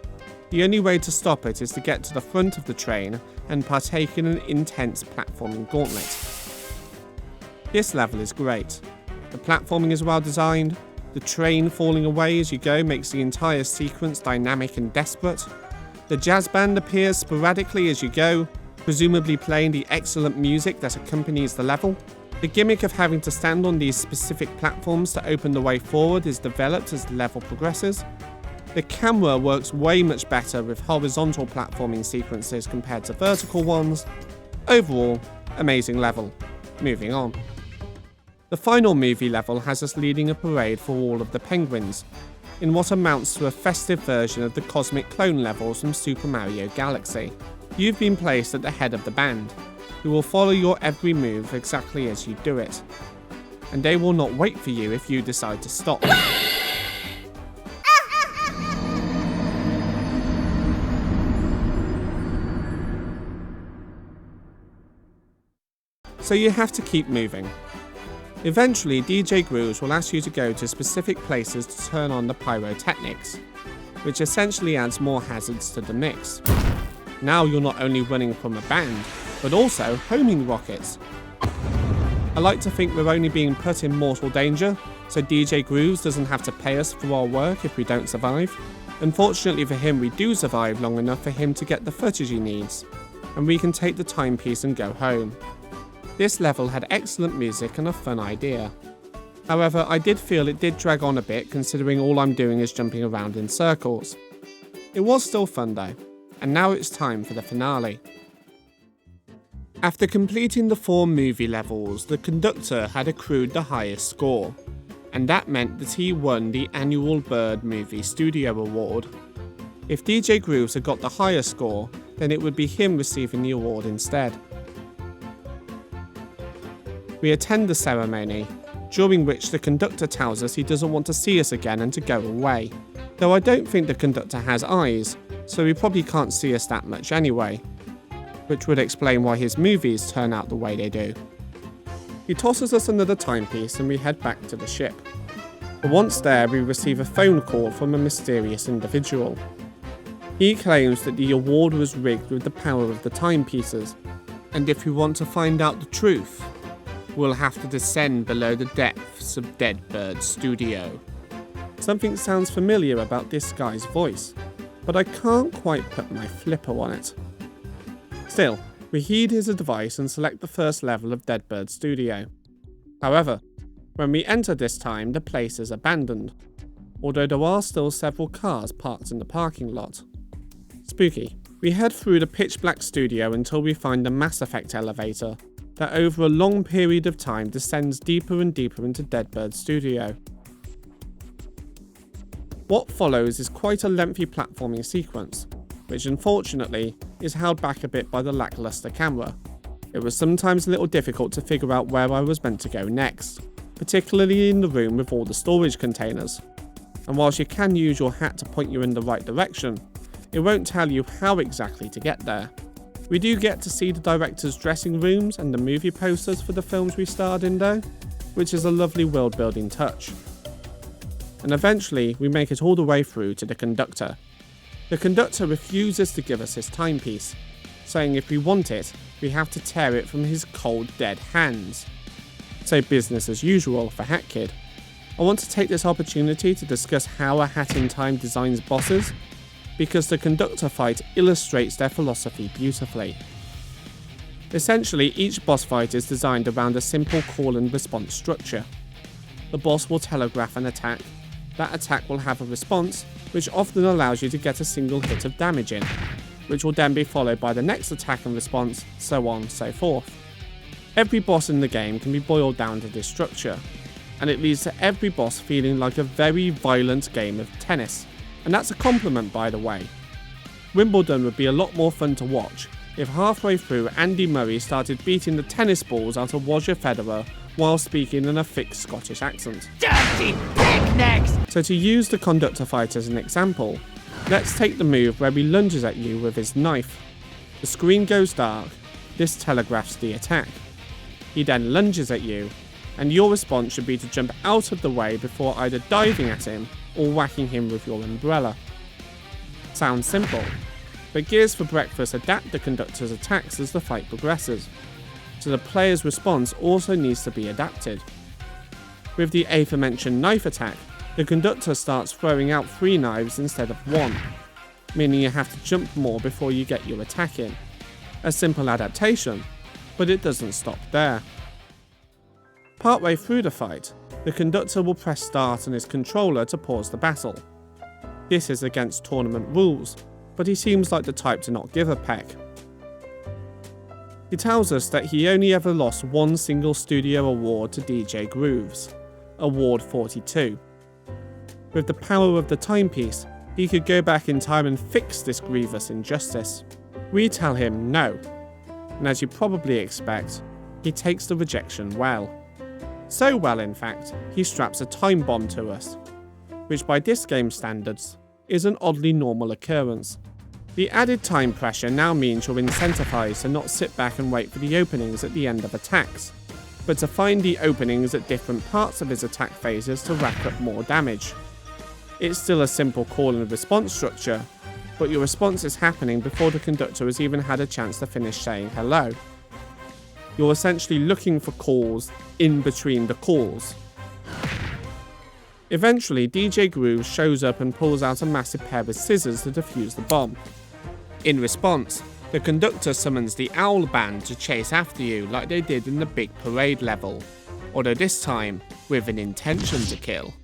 The only way to stop it is to get to the front of the train and partake in an intense platforming gauntlet. This level is great. The platforming is well designed, the train falling away as you go makes the entire sequence dynamic and desperate. The jazz band appears sporadically as you go, presumably playing the excellent music that accompanies the level. The gimmick of having to stand on these specific platforms to open the way forward is developed as the level progresses. The camera works way much better with horizontal platforming sequences compared to vertical ones. Overall, amazing level. Moving on. The final movie level has us leading a parade for all of the penguins, in what amounts to a festive version of the cosmic clone levels from Super Mario Galaxy. You've been placed at the head of the band, who will follow your every move exactly as you do it, and they will not wait for you if you decide to stop. So you have to keep moving. Eventually, DJ Grooves will ask you to go to specific places to turn on the pyrotechnics, which essentially adds more hazards to the mix. Now you're not only running from a band, but also homing rockets. I like to think we're only being put in mortal danger, so DJ Grooves doesn't have to pay us for our work if we don't survive. Unfortunately for him, we do survive long enough for him to get the footage he needs, and we can take the timepiece and go home. This level had excellent music and a fun idea. However, I did feel it did drag on a bit considering all I'm doing is jumping around in circles. It was still fun though, and now it's time for the finale. After completing the 4 movie levels, the conductor had accrued the highest score, and that meant that he won the annual Bird Movie Studio Award. If DJ Grooves had got the highest score, then it would be him receiving the award instead. We attend the ceremony, during which the conductor tells us he doesn't want to see us again and to go away. Though I don't think the conductor has eyes, so he probably can't see us that much anyway, which would explain why his movies turn out the way they do. He tosses us another timepiece and we head back to the ship. But once there, we receive a phone call from a mysterious individual. He claims that the award was rigged with the power of the timepieces, and if we want to find out the truth, we'll have to descend below the depths of Deadbird Studio. Something sounds familiar about this guy's voice, but I can't quite put my flipper on it. Still, we heed his advice and select the first level of Deadbird Studio. However, when we enter this time, the place is abandoned, although there are still several cars parked in the parking lot. Spooky. We head through the pitch black studio until we find the Mass Effect elevator, that over a long period of time descends deeper and deeper into Deadbird Studio. What follows is quite a lengthy platforming sequence, which unfortunately is held back a bit by the lackluster camera. It was sometimes a little difficult to figure out where I was meant to go next, particularly in the room with all the storage containers. And whilst you can use your hat to point you in the right direction, it won't tell you how exactly to get there. We do get to see the director's dressing rooms and the movie posters for the films we starred in though, which is a lovely world building touch. And eventually we make it all the way through to the conductor. The conductor refuses to give us his timepiece, saying if we want it, we have to tear it from his cold, dead hands. So business as usual for Hat Kid. I want to take this opportunity to discuss how A Hat in Time designs bosses, because the conductor fight illustrates their philosophy beautifully. Essentially, each boss fight is designed around a simple call and response structure. The boss will telegraph an attack. That attack will have a response, which often allows you to get a single hit of damage in, which will then be followed by the next attack and response, so on, so forth. Every boss in the game can be boiled down to this structure, and it leads to every boss feeling like a very violent game of tennis, and that's a compliment, by the way. Wimbledon would be a lot more fun to watch if halfway through Andy Murray started beating the tennis balls out of Roger Federer while speaking in a thick Scottish accent. Dirty picnics! So to use the conductor fight as an example, let's take the move where he lunges at you with his knife. The screen goes dark, this telegraphs the attack. He then lunges at you, and your response should be to jump out of the way before either diving at him or whacking him with your umbrella. Sounds simple, but Gears for Breakfast adapt the conductor's attacks as the fight progresses, so the player's response also needs to be adapted. With the aforementioned knife attack, the conductor starts throwing out 3 knives instead of 1, meaning you have to jump more before you get your attack in. A simple adaptation, but it doesn't stop there. Partway through the fight, the conductor will press start on his controller to pause the battle. This is against tournament rules, but he seems like the type to not give a peck. He tells us that he only ever lost one single studio award to DJ Grooves, Award 42. With the power of the timepiece, he could go back in time and fix this grievous injustice. We tell him no, and as you probably expect, he takes the rejection well. So well, in fact, he straps a time bomb to us, which by this game's standards is an oddly normal occurrence. The added time pressure now means you're incentivized to not sit back and wait for the openings at the end of attacks, but to find the openings at different parts of his attack phases to rack up more damage. It's still a simple call and response structure, but your response is happening before the conductor has even had a chance to finish saying hello. You're essentially looking for calls in between the calls. Eventually, DJ Grooves shows up and pulls out a massive pair of scissors to defuse the bomb. In response, the conductor summons the Owl Band to chase after you like they did in the Big Parade level, although this time with an intention to kill.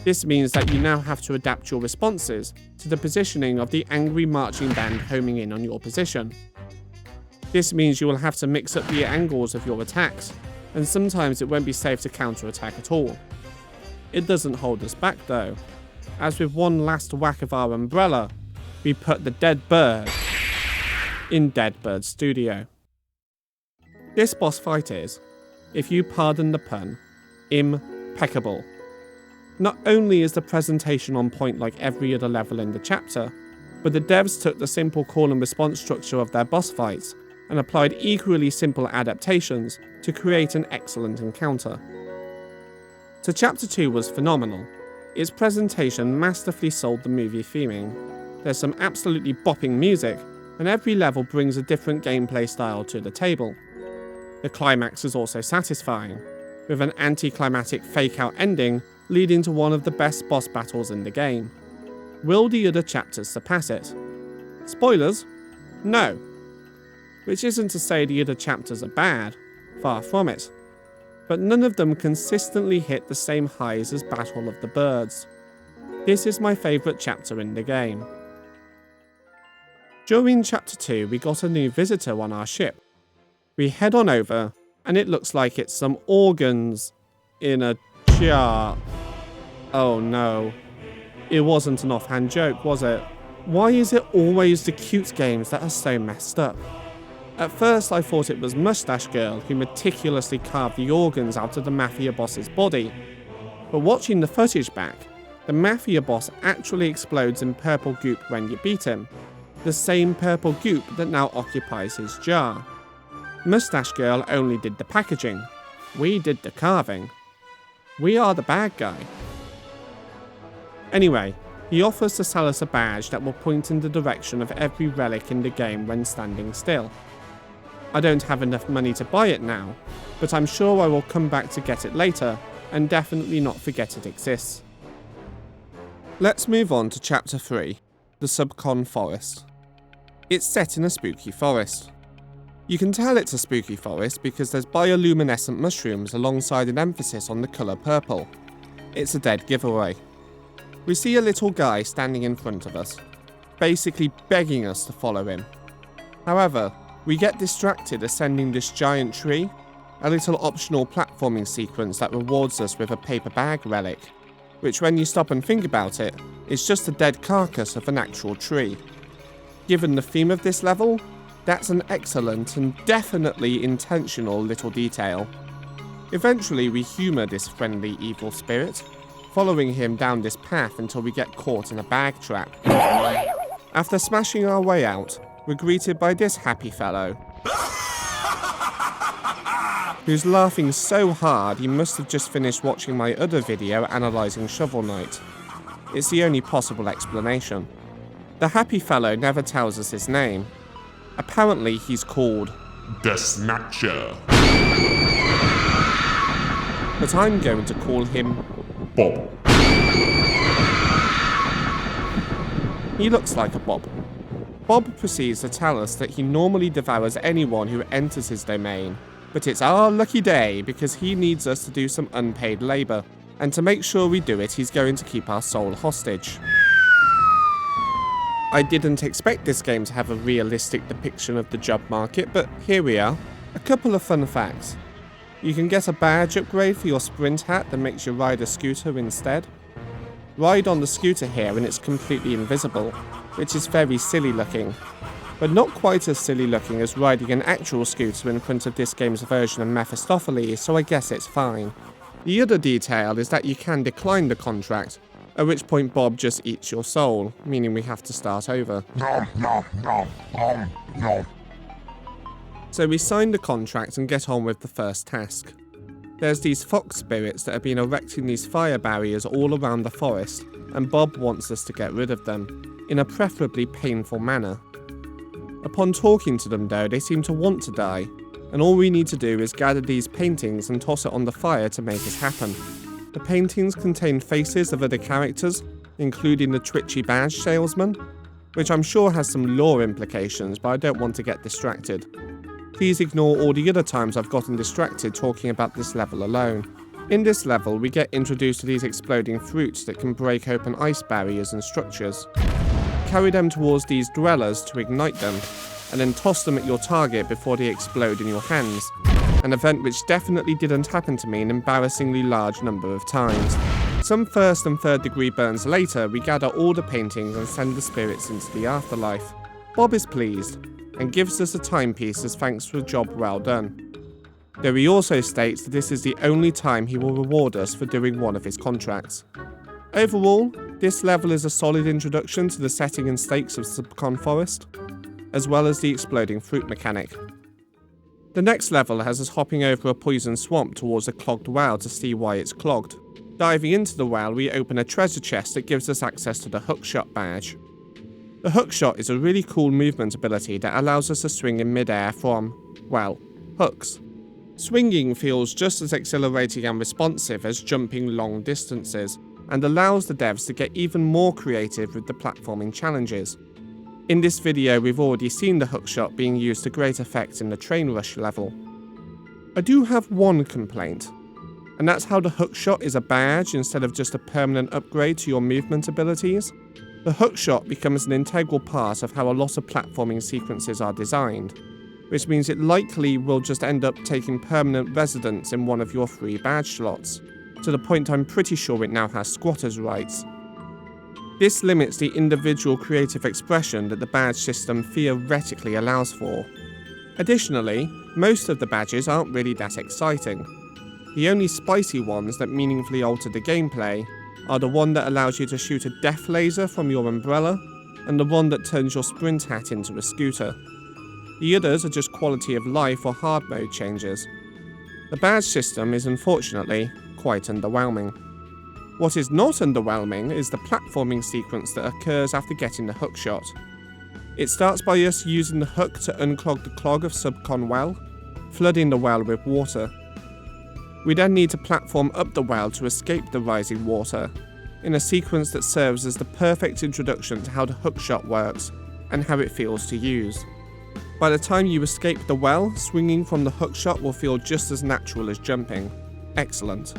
This means that you now have to adapt your responses to the positioning of the angry marching band homing in on your position. This means you will have to mix up the angles of your attacks, and sometimes it won't be safe to counterattack at all. It doesn't hold us back though, as with one last whack of our umbrella, we put the dead bird in Dead Bird Studio. This boss fight is, if you pardon the pun, impeccable. Not only is the presentation on point like every other level in the chapter, but the devs took the simple call and response structure of their boss fights and applied equally simple adaptations to create an excellent encounter. So Chapter 2 was phenomenal. Its presentation masterfully sold the movie theming. There's some absolutely bopping music, and every level brings a different gameplay style to the table. The climax is also satisfying, with an anticlimactic fake-out ending leading to one of the best boss battles in the game. Will the other chapters surpass it? Spoilers? No. Which isn't to say the other chapters are bad, far from it. But none of them consistently hit the same highs as Battle of the Birds. This is my favourite chapter in the game. During Chapter 2 we got a new visitor on our ship. We head on over, and it looks like it's some organs in a jar. Oh no. It wasn't an offhand joke, was it? Why is it always the cute games that are so messed up? At first I thought it was Mustache Girl who meticulously carved the organs out of the Mafia boss's body, but watching the footage back, the Mafia boss actually explodes in purple goop when you beat him, the same purple goop that now occupies his jar. Mustache Girl only did the packaging, we did the carving. We are the bad guy. Anyway, He offers to sell us a badge that will point in the direction of every relic in the game when standing still. I don't have enough money to buy it now, but I'm sure I will come back to get it later and definitely not forget it exists. Let's move on to Chapter 3, the Subcon Forest. It's set in a spooky forest. You can tell it's a spooky forest because there's bioluminescent mushrooms alongside an emphasis on the colour purple. It's a dead giveaway. We see a little guy standing in front of us, basically begging us to follow him. However, we get distracted ascending this giant tree, a little optional platforming sequence that rewards us with a paper bag relic, which when you stop and think about it, is just a dead carcass of an actual tree. Given the theme of this level, that's an excellent and definitely intentional little detail. Eventually we humour this friendly evil spirit, following him down this path until we get caught in a bag trap. After smashing our way out, we're greeted by this happy fellow, who's laughing so hard he must have just finished watching my other video analysing Shovel Knight. It's the only possible explanation. The happy fellow never tells us his name. Apparently he's called The Snatcher. But I'm going to call him Bob. He looks like a Bob. Bob proceeds to tell us that he normally devours anyone who enters his domain, but it's our lucky day because he needs us to do some unpaid labour, and to make sure we do it he's going to keep our soul hostage. I didn't expect this game to have a realistic depiction of the job market, but here we are. A couple of fun facts. You can get a badge upgrade for your sprint hat that makes you ride a scooter instead. Ride on the scooter here and it's completely invisible, which is very silly looking, but not quite as silly looking as riding an actual scooter in front of this game's version of Mephistopheles, so I guess it's fine. The other detail is that you can decline the contract, at which point Bob just eats your soul, meaning we have to start over. Nom, nom, nom, nom, nom. So we sign the contract and get on with the first task. There's these fox spirits that have been erecting these fire barriers all around the forest, and Bob wants us to get rid of them, in a preferably painful manner. Upon talking to them though, they seem to want to die, and all we need to do is gather these paintings and toss it on the fire to make it happen. The paintings contain faces of other characters, including the twitchy badge salesman, which I'm sure has some lore implications, but I don't want to get distracted. Please ignore all the other times I've gotten distracted talking about this level alone. In this level, we get introduced to these exploding fruits that can break open ice barriers and structures. Carry them towards these dwellers to ignite them, and then toss them at your target before they explode in your hands. An event which definitely didn't happen to me an embarrassingly large number of times. Some first and third degree burns later, we gather all the paintings and send the spirits into the afterlife. Bob is pleased, and gives us a timepiece as thanks for a job well done. Though he also states that this is the only time he will reward us for doing one of his contracts. Overall, this level is a solid introduction to the setting and stakes of Subcon Forest, as well as the exploding fruit mechanic. The next level has us hopping over a poison swamp towards a clogged well to see why it's clogged. Diving into the well, we open a treasure chest that gives us access to the hookshot badge. The hookshot is a really cool movement ability that allows us to swing in midair from, well, hooks. Swinging feels just as exhilarating and responsive as jumping long distances, and allows the devs to get even more creative with the platforming challenges. In this video we've already seen the hookshot being used to great effect in the train rush level. I do have one complaint, and that's how the hookshot is a badge instead of just a permanent upgrade to your movement abilities. The hookshot becomes an integral part of how a lot of platforming sequences are designed, which means it likely will just end up taking permanent residence in one of your 3 badge slots, to the point I'm pretty sure it now has squatters' rights. This limits the individual creative expression that the badge system theoretically allows for. Additionally, most of the badges aren't really that exciting. The only spicy ones that meaningfully alter the gameplay are the one that allows you to shoot a death laser from your umbrella, and the one that turns your sprint hat into a scooter. The others are just quality of life or hard mode changes. The badge system is unfortunately quite underwhelming. What is not underwhelming is the platforming sequence that occurs after getting the hookshot. It starts by us using the hook to unclog the clog of Subcon well, flooding the well with water. We then need to platform up the well to escape the rising water, in a sequence that serves as the perfect introduction to how the hookshot works and how it feels to use. By the time you escape the well, swinging from the hookshot will feel just as natural as jumping. Excellent.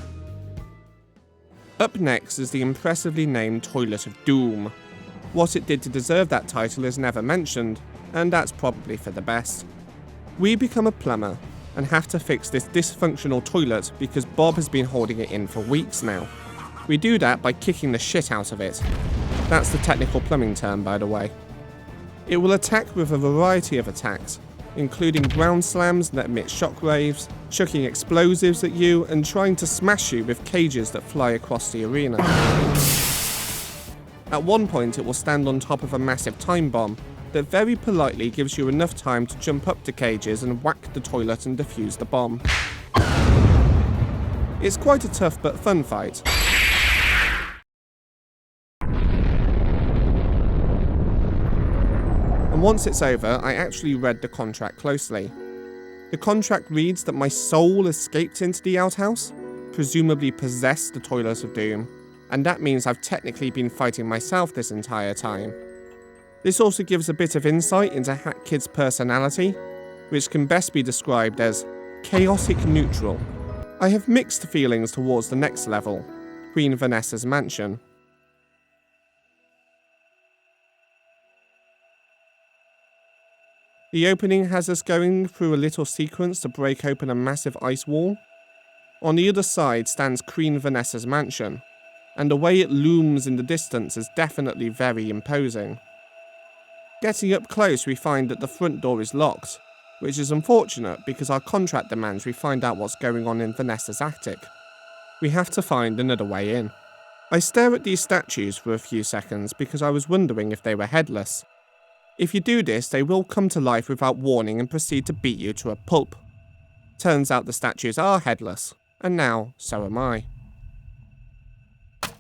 Up next is the impressively named Toilet of Doom. What it did to deserve that title is never mentioned, and that's probably for the best. We become a plumber, and have to fix this dysfunctional toilet because Bob has been holding it in for weeks now. We do that by kicking the shit out of it. That's the technical plumbing term, by the way. It will attack with a variety of attacks, including ground slams that emit shockwaves, chucking explosives at you, and trying to smash you with cages that fly across the arena. At one point it will stand on top of a massive time bomb that very politely gives you enough time to jump up to cages and whack the toilet and defuse the bomb. It's quite a tough but fun fight. And once it's over, I actually read the contract closely. The contract reads that my soul escaped into the outhouse, presumably possessed the Toilet of Doom, and that means I've technically been fighting myself this entire time. This also gives a bit of insight into Hat Kid's personality, which can best be described as chaotic neutral. I have mixed feelings towards the next level, Queen Vanessa's mansion. The opening has us going through a little sequence to break open a massive ice wall. On the other side stands Queen Vanessa's mansion, and the way it looms in the distance is definitely very imposing. Getting up close, we find that the front door is locked, which is unfortunate because our contract demands we find out what's going on in Vanessa's attic. We have to find another way in. I stare at these statues for a few seconds because I was wondering if they were headless. If you do this, they will come to life without warning and proceed to beat you to a pulp. Turns out the statues are headless, and now so am I.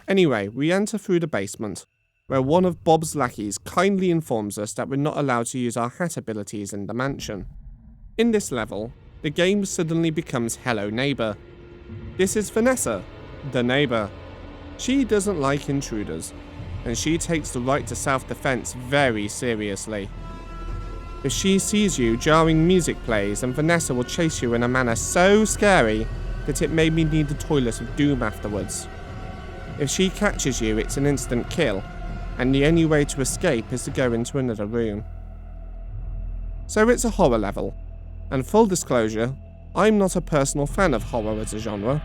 Anyway, we enter through the basement, where one of Bob's lackeys kindly informs us that we're not allowed to use our hat abilities in the mansion. In this level, the game suddenly becomes Hello Neighbor. This is Vanessa, the neighbor. She doesn't like intruders, and she takes the right to self-defense very seriously. If she sees you, jarring music plays, and Vanessa will chase you in a manner so scary that it made me need the Toilet of Doom afterwards. If she catches you, it's an instant kill, and the only way to escape is to go into another room. So it's a horror level, and full disclosure, I'm not a personal fan of horror as a genre.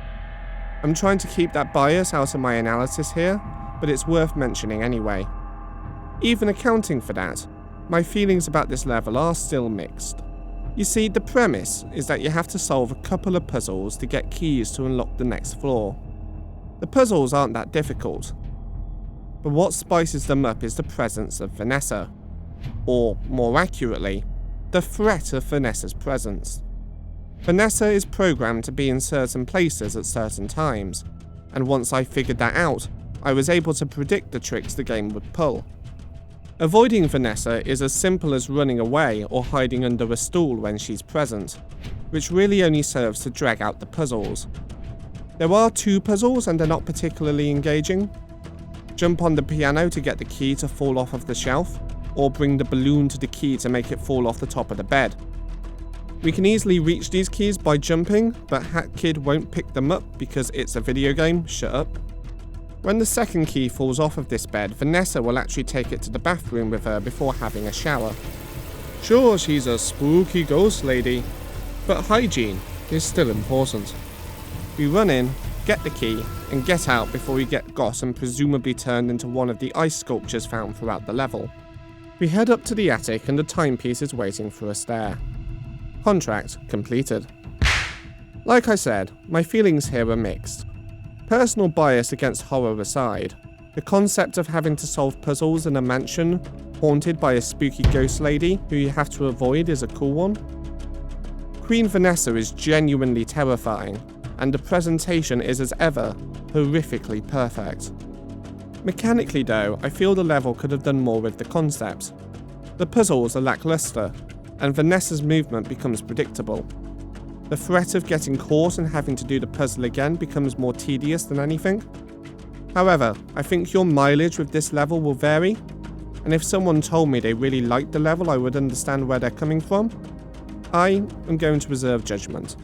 I'm trying to keep that bias out of my analysis here, but it's worth mentioning anyway. Even accounting for that, my feelings about this level are still mixed. You see, the premise is that you have to solve a couple of puzzles to get keys to unlock the next floor. The puzzles aren't that difficult, but what spices them up is the presence of Vanessa. Or, more accurately, the threat of Vanessa's presence. Vanessa is programmed to be in certain places at certain times, and once I figured that out, I was able to predict the tricks the game would pull. Avoiding Vanessa is as simple as running away or hiding under a stool when she's present, which really only serves to drag out the puzzles. There are 2 puzzles and they're not particularly engaging. Jump on the piano to get the key to fall off of the shelf, or bring the balloon to the key to make it fall off the top of the bed. We can easily reach these keys by jumping, but Hat Kid won't pick them up because it's a video game, shut up. When the second key falls off of this bed, Vanessa will actually take it to the bathroom with her before having a shower. Sure, she's a spooky ghost lady, but hygiene is still important. We run in, get the key, and get out before we get got and presumably turned into one of the ice sculptures found throughout the level. We head up to the attic and the timepiece is waiting for us there. Contract completed. Like I said, my feelings here are mixed. Personal bias against horror aside, the concept of having to solve puzzles in a mansion haunted by a spooky ghost lady who you have to avoid is a cool one. Queen Vanessa is genuinely terrifying, and the presentation is as ever, horrifically perfect. Mechanically though, I feel the level could have done more with the concept. The puzzles are lackluster, and Vanessa's movement becomes predictable. The threat of getting caught and having to do the puzzle again becomes more tedious than anything. However, I think your mileage with this level will vary, and if someone told me they really liked the level I would understand where they're coming from. I am going to reserve judgment.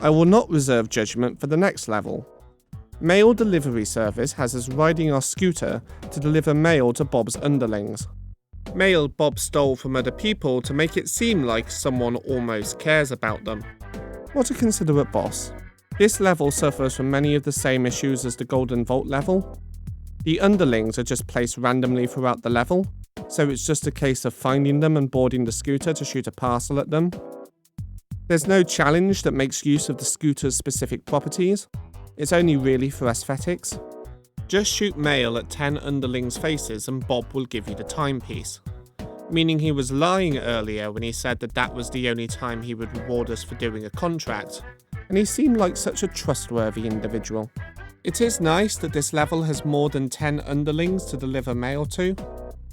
I will not reserve judgment for the next level. Mail delivery service has us riding our scooter to deliver mail to Bob's underlings. Mail Bob stole from other people to make it seem like someone almost cares about them. What a considerate boss. This level suffers from many of the same issues as the Golden Vault level. The underlings are just placed randomly throughout the level, so it's just a case of finding them and boarding the scooter to shoot a parcel at them. There's no challenge that makes use of the scooter's specific properties. It's only really for aesthetics. Just shoot mail at 10 underlings' faces and Bob will give you the timepiece. Meaning he was lying earlier when he said that that was the only time he would reward us for doing a contract, and he seemed like such a trustworthy individual. It is nice that this level has more than 10 underlings to deliver mail to,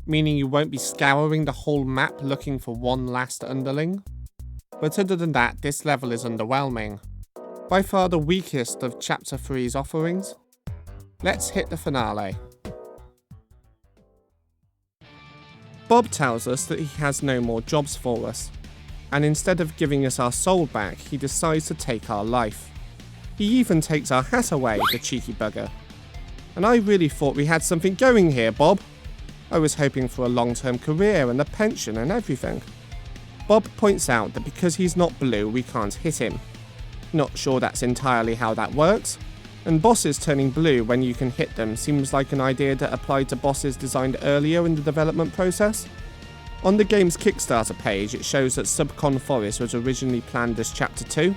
meaning you won't be scouring the whole map looking for one last underling. But other than that, this level is underwhelming. By far the weakest of Chapter 3's offerings. Let's hit the finale. Bob tells us that he has no more jobs for us, and instead of giving us our soul back, he decides to take our life. He even takes our hat away, the cheeky bugger. And I really thought we had something going here, Bob. I was hoping for a long-term career and a pension and everything. Bob points out that because he's not blue, we can't hit him. Not sure that's entirely how that works, and bosses turning blue when you can hit them seems like an idea that applied to bosses designed earlier in the development process. On the game's Kickstarter page, it shows that Subcon Forest was originally planned as Chapter 2,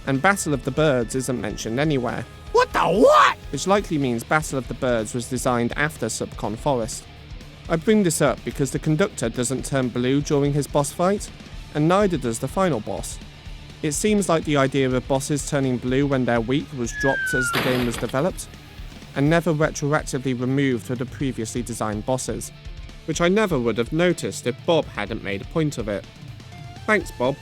and Battle of the Birds isn't mentioned anywhere. What the what? Which likely means Battle of the Birds was designed after Subcon Forest. I bring this up because the conductor doesn't turn blue during his boss fight, and neither does the final boss. It seems like the idea of bosses turning blue when they're weak was dropped as the game was developed, and never retroactively removed for the previously designed bosses, which I never would have noticed if Bob hadn't made a point of it. Thanks, Bob.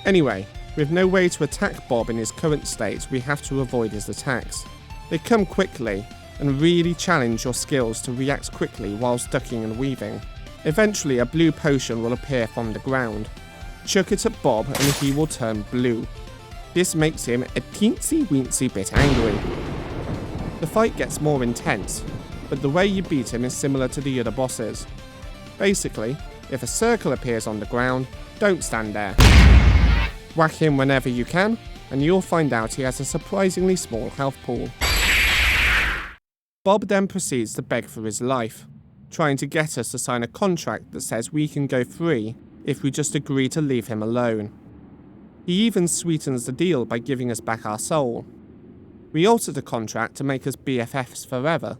Anyway, with no way to attack Bob in his current state, we have to avoid his attacks. They come quickly, and really challenge your skills to react quickly whilst ducking and weaving. Eventually, a blue potion will appear from the ground. Chuck it at Bob and he will turn blue. This makes him a teensy-weensy bit angry. The fight gets more intense, but the way you beat him is similar to the other bosses. Basically, if a circle appears on the ground, don't stand there. Whack him whenever you can, and you'll find out he has a surprisingly small health pool. Bob then proceeds to beg for his life, trying to get us to sign a contract that says we can go free if we just agree to leave him alone. He even sweetens the deal by giving us back our soul. We alter the contract to make us BFFs forever.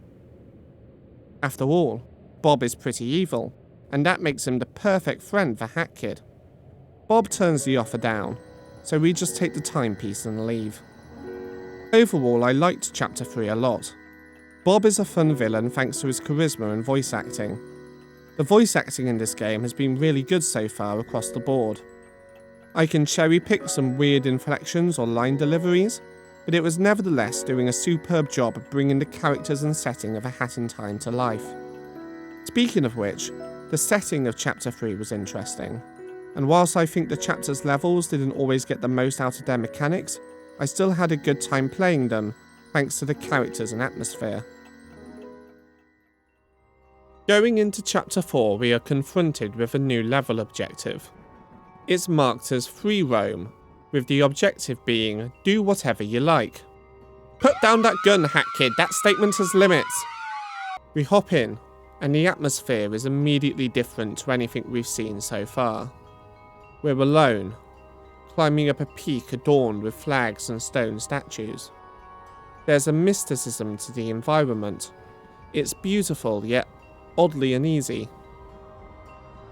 After all, Bob is pretty evil, and that makes him the perfect friend for Hat Kid. Bob turns the offer down, so we just take the timepiece and leave. Overall, I liked Chapter 3 a lot. Bob is a fun villain thanks to his charisma and voice acting. The voice acting in this game has been really good so far across the board. I can cherry pick some weird inflections or line deliveries, but it was nevertheless doing a superb job of bringing the characters and setting of A Hat in Time to life. Speaking of which, the setting of Chapter 3 was interesting, and whilst I think the chapter's levels didn't always get the most out of their mechanics, I still had a good time playing them thanks to the characters and atmosphere. Going into Chapter 4, we are confronted with a new level objective. It's marked as Free Roam, with the objective being, do whatever you like. Put down that gun, Hat Kid, that statement has limits. We hop in, and the atmosphere is immediately different to anything we've seen so far. We're alone, climbing up a peak adorned with flags and stone statues. There's a mysticism to the environment. It's beautiful, yet oddly uneasy.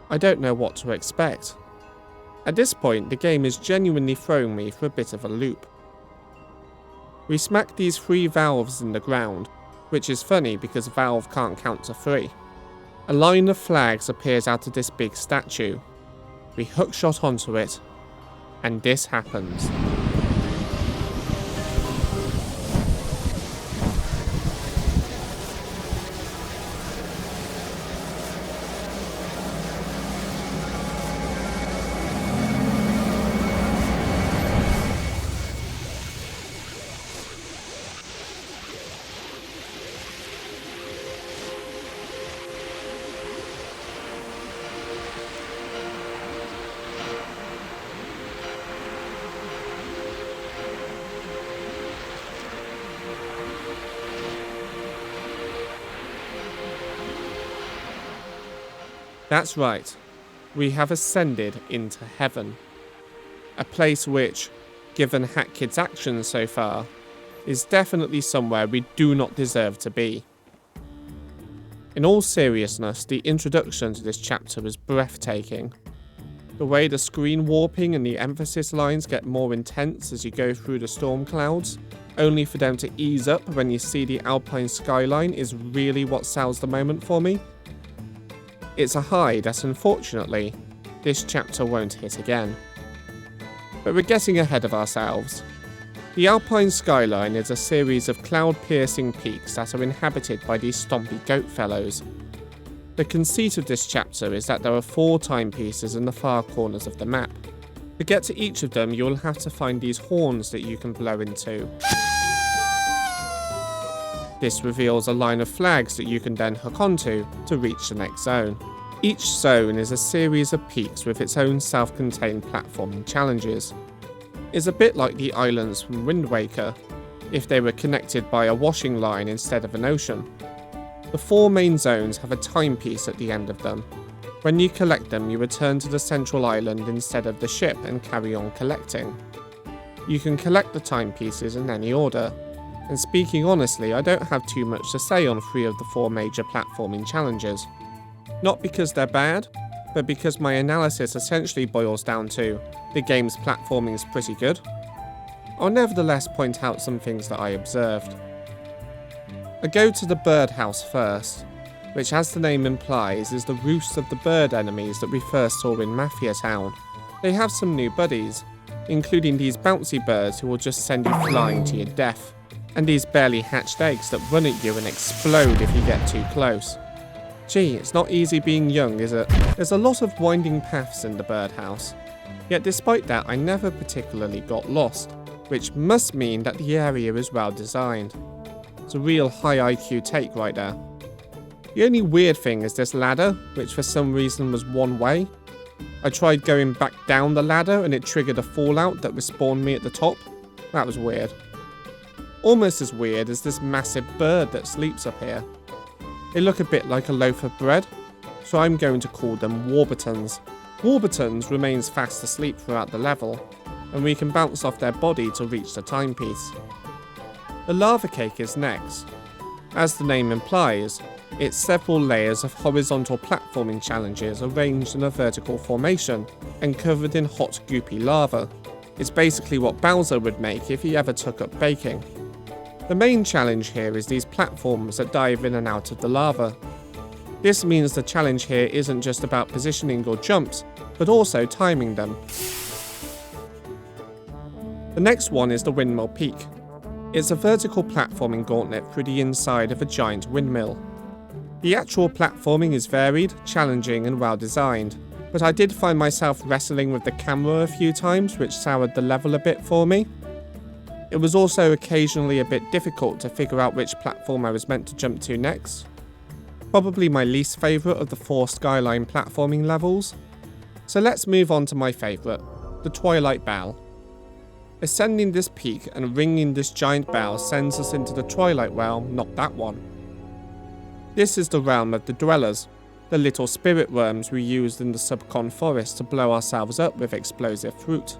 I don't know what to expect. At this point, the game is genuinely throwing me for a bit of a loop. We smack these 3 valves in the ground, which is funny because valve can't count to 3. A line of flags appears out of this big statue. We hookshot onto it, and this happens. That's right, we have ascended into heaven. A place which, given Hat Kid's actions so far, is definitely somewhere we do not deserve to be. In all seriousness, the introduction to this chapter is breathtaking. The way the screen warping and the emphasis lines get more intense as you go through the storm clouds, only for them to ease up when you see the Alpine Skyline, is really what sells the moment for me. It's a high that, unfortunately, this chapter won't hit again. But we're getting ahead of ourselves. The Alpine Skyline is a series of cloud-piercing peaks that are inhabited by these stompy goat fellows. The conceit of this chapter is that there are 4 timepieces in the far corners of the map. To get to each of them, you'll have to find these horns that you can blow into. This reveals a line of flags that you can then hook onto to reach the next zone. Each zone is a series of peaks with its own self-contained platforming challenges. It's a bit like the islands from Wind Waker, if they were connected by a washing line instead of an ocean. The 4 main zones have a timepiece at the end of them. When you collect them, you return to the central island instead of the ship and carry on collecting. You can collect the timepieces in any order. And speaking honestly, I don't have too much to say on 3 of the 4 major platforming challenges. Not because they're bad, but because my analysis essentially boils down to the game's platforming is pretty good. I'll nevertheless point out some things that I observed. I go to the birdhouse first, which, as the name implies, is the roost of the bird enemies that we first saw in Mafia Town. They have some new buddies, including these bouncy birds who will just send you flying to your death, and these barely hatched eggs that run at you and explode if you get too close. Gee, it's not easy being young, is it? There's a lot of winding paths in the birdhouse. Yet despite that, I never particularly got lost, which must mean that the area is well designed. It's a real high IQ take right there. The only weird thing is this ladder, which for some reason was one way. I tried going back down the ladder and it triggered a fallout that respawned me at the top. That was weird. Almost as weird as this massive bird that sleeps up here. They look a bit like a loaf of bread, so I'm going to call them Warburtons. Warburtons remains fast asleep throughout the level, and we can bounce off their body to reach the timepiece. The lava cake is next. As the name implies, it's several layers of horizontal platforming challenges arranged in a vertical formation and covered in hot goopy lava. It's basically what Bowser would make if he ever took up baking. The main challenge here is these platforms that dive in and out of the lava. This means the challenge here isn't just about positioning your jumps, but also timing them. The next one is the Windmill Peak. It's a vertical platforming gauntlet through the inside of a giant windmill. The actual platforming is varied, challenging and well designed, but I did find myself wrestling with the camera a few times, which soured the level a bit for me. It was also occasionally a bit difficult to figure out which platform I was meant to jump to next. Probably my least favourite of the 4 Skyline platforming levels. So let's move on to my favourite, the Twilight Bell. Ascending this peak and ringing this giant bell sends us into the Twilight realm, not that one. This is the realm of the Dwellers, the little spirit worms we used in the Subcon Forest to blow ourselves up with explosive fruit.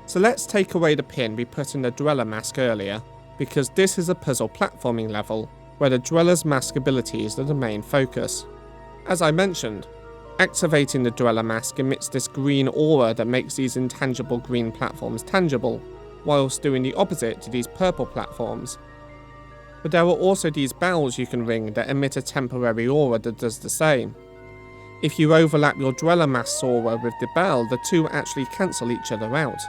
So let's take away the pin we put in the Dweller mask earlier, because this is a puzzle platforming level, where the Dweller's mask abilities are the main focus. As I mentioned, activating the Dweller mask emits this green aura that makes these intangible green platforms tangible, whilst doing the opposite to these purple platforms. But there are also these bells you can ring that emit a temporary aura that does the same. If you overlap your Dweller Mask's aura with the bell, the two actually cancel each other out.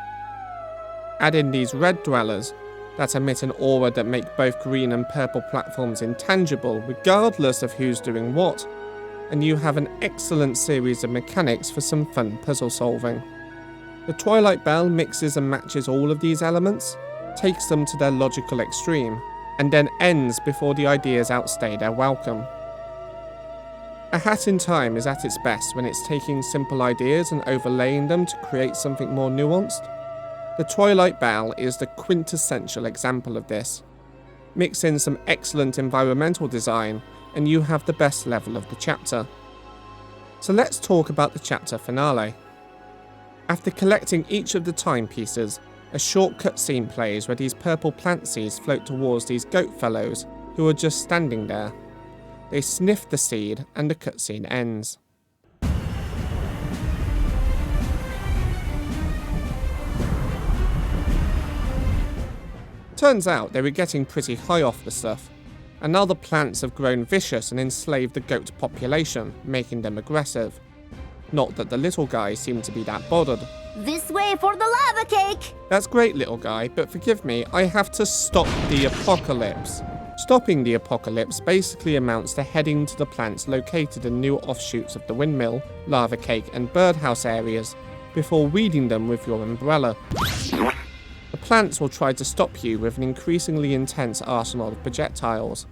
Add in these red dwellers that emit an aura that make both green and purple platforms intangible regardless of who's doing what, and you have an excellent series of mechanics for some fun puzzle solving. The Twilight Bell mixes and matches all of these elements, takes them to their logical extreme, and then ends before the ideas outstay their welcome. A Hat in Time is at its best when it's taking simple ideas and overlaying them to create something more nuanced. The Twilight Bell is the quintessential example of this. Mix in some excellent environmental design and you have the best level of the chapter. So let's talk about the chapter finale. After collecting each of the timepieces, a short cutscene plays where these purple plant seeds float towards these goat fellows who are just standing there. They sniff the seed and the cutscene ends. Turns out they were getting pretty high off the stuff, and now the plants have grown vicious and enslaved the goat population, making them aggressive. Not that the little guys seem to be that bothered. This way for the lava cake! That's great, little guy, but forgive me, I have to stop the apocalypse. Stopping the apocalypse basically amounts to heading to the plants located in new offshoots of the windmill, lava cake and birdhouse areas, before weeding them with your umbrella. The plants will try to stop you with an increasingly intense arsenal of projectiles,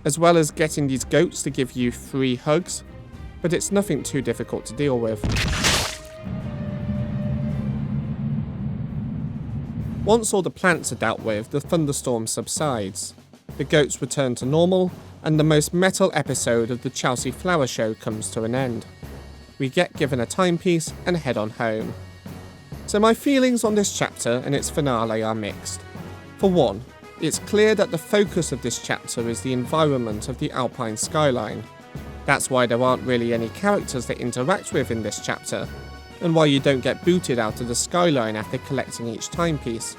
as well as getting these goats to give you free hugs, but it's nothing too difficult to deal with. Once all the plants are dealt with, the thunderstorm subsides. The goats return to normal, and the most metal episode of the Chelsea Flower Show comes to an end. We get given a timepiece and head on home. So my feelings on this chapter and its finale are mixed. For one, it's clear that the focus of this chapter is the environment of the Alpine Skyline. That's why there aren't really any characters to interact with in this chapter, and why you don't get booted out of the skyline after collecting each timepiece.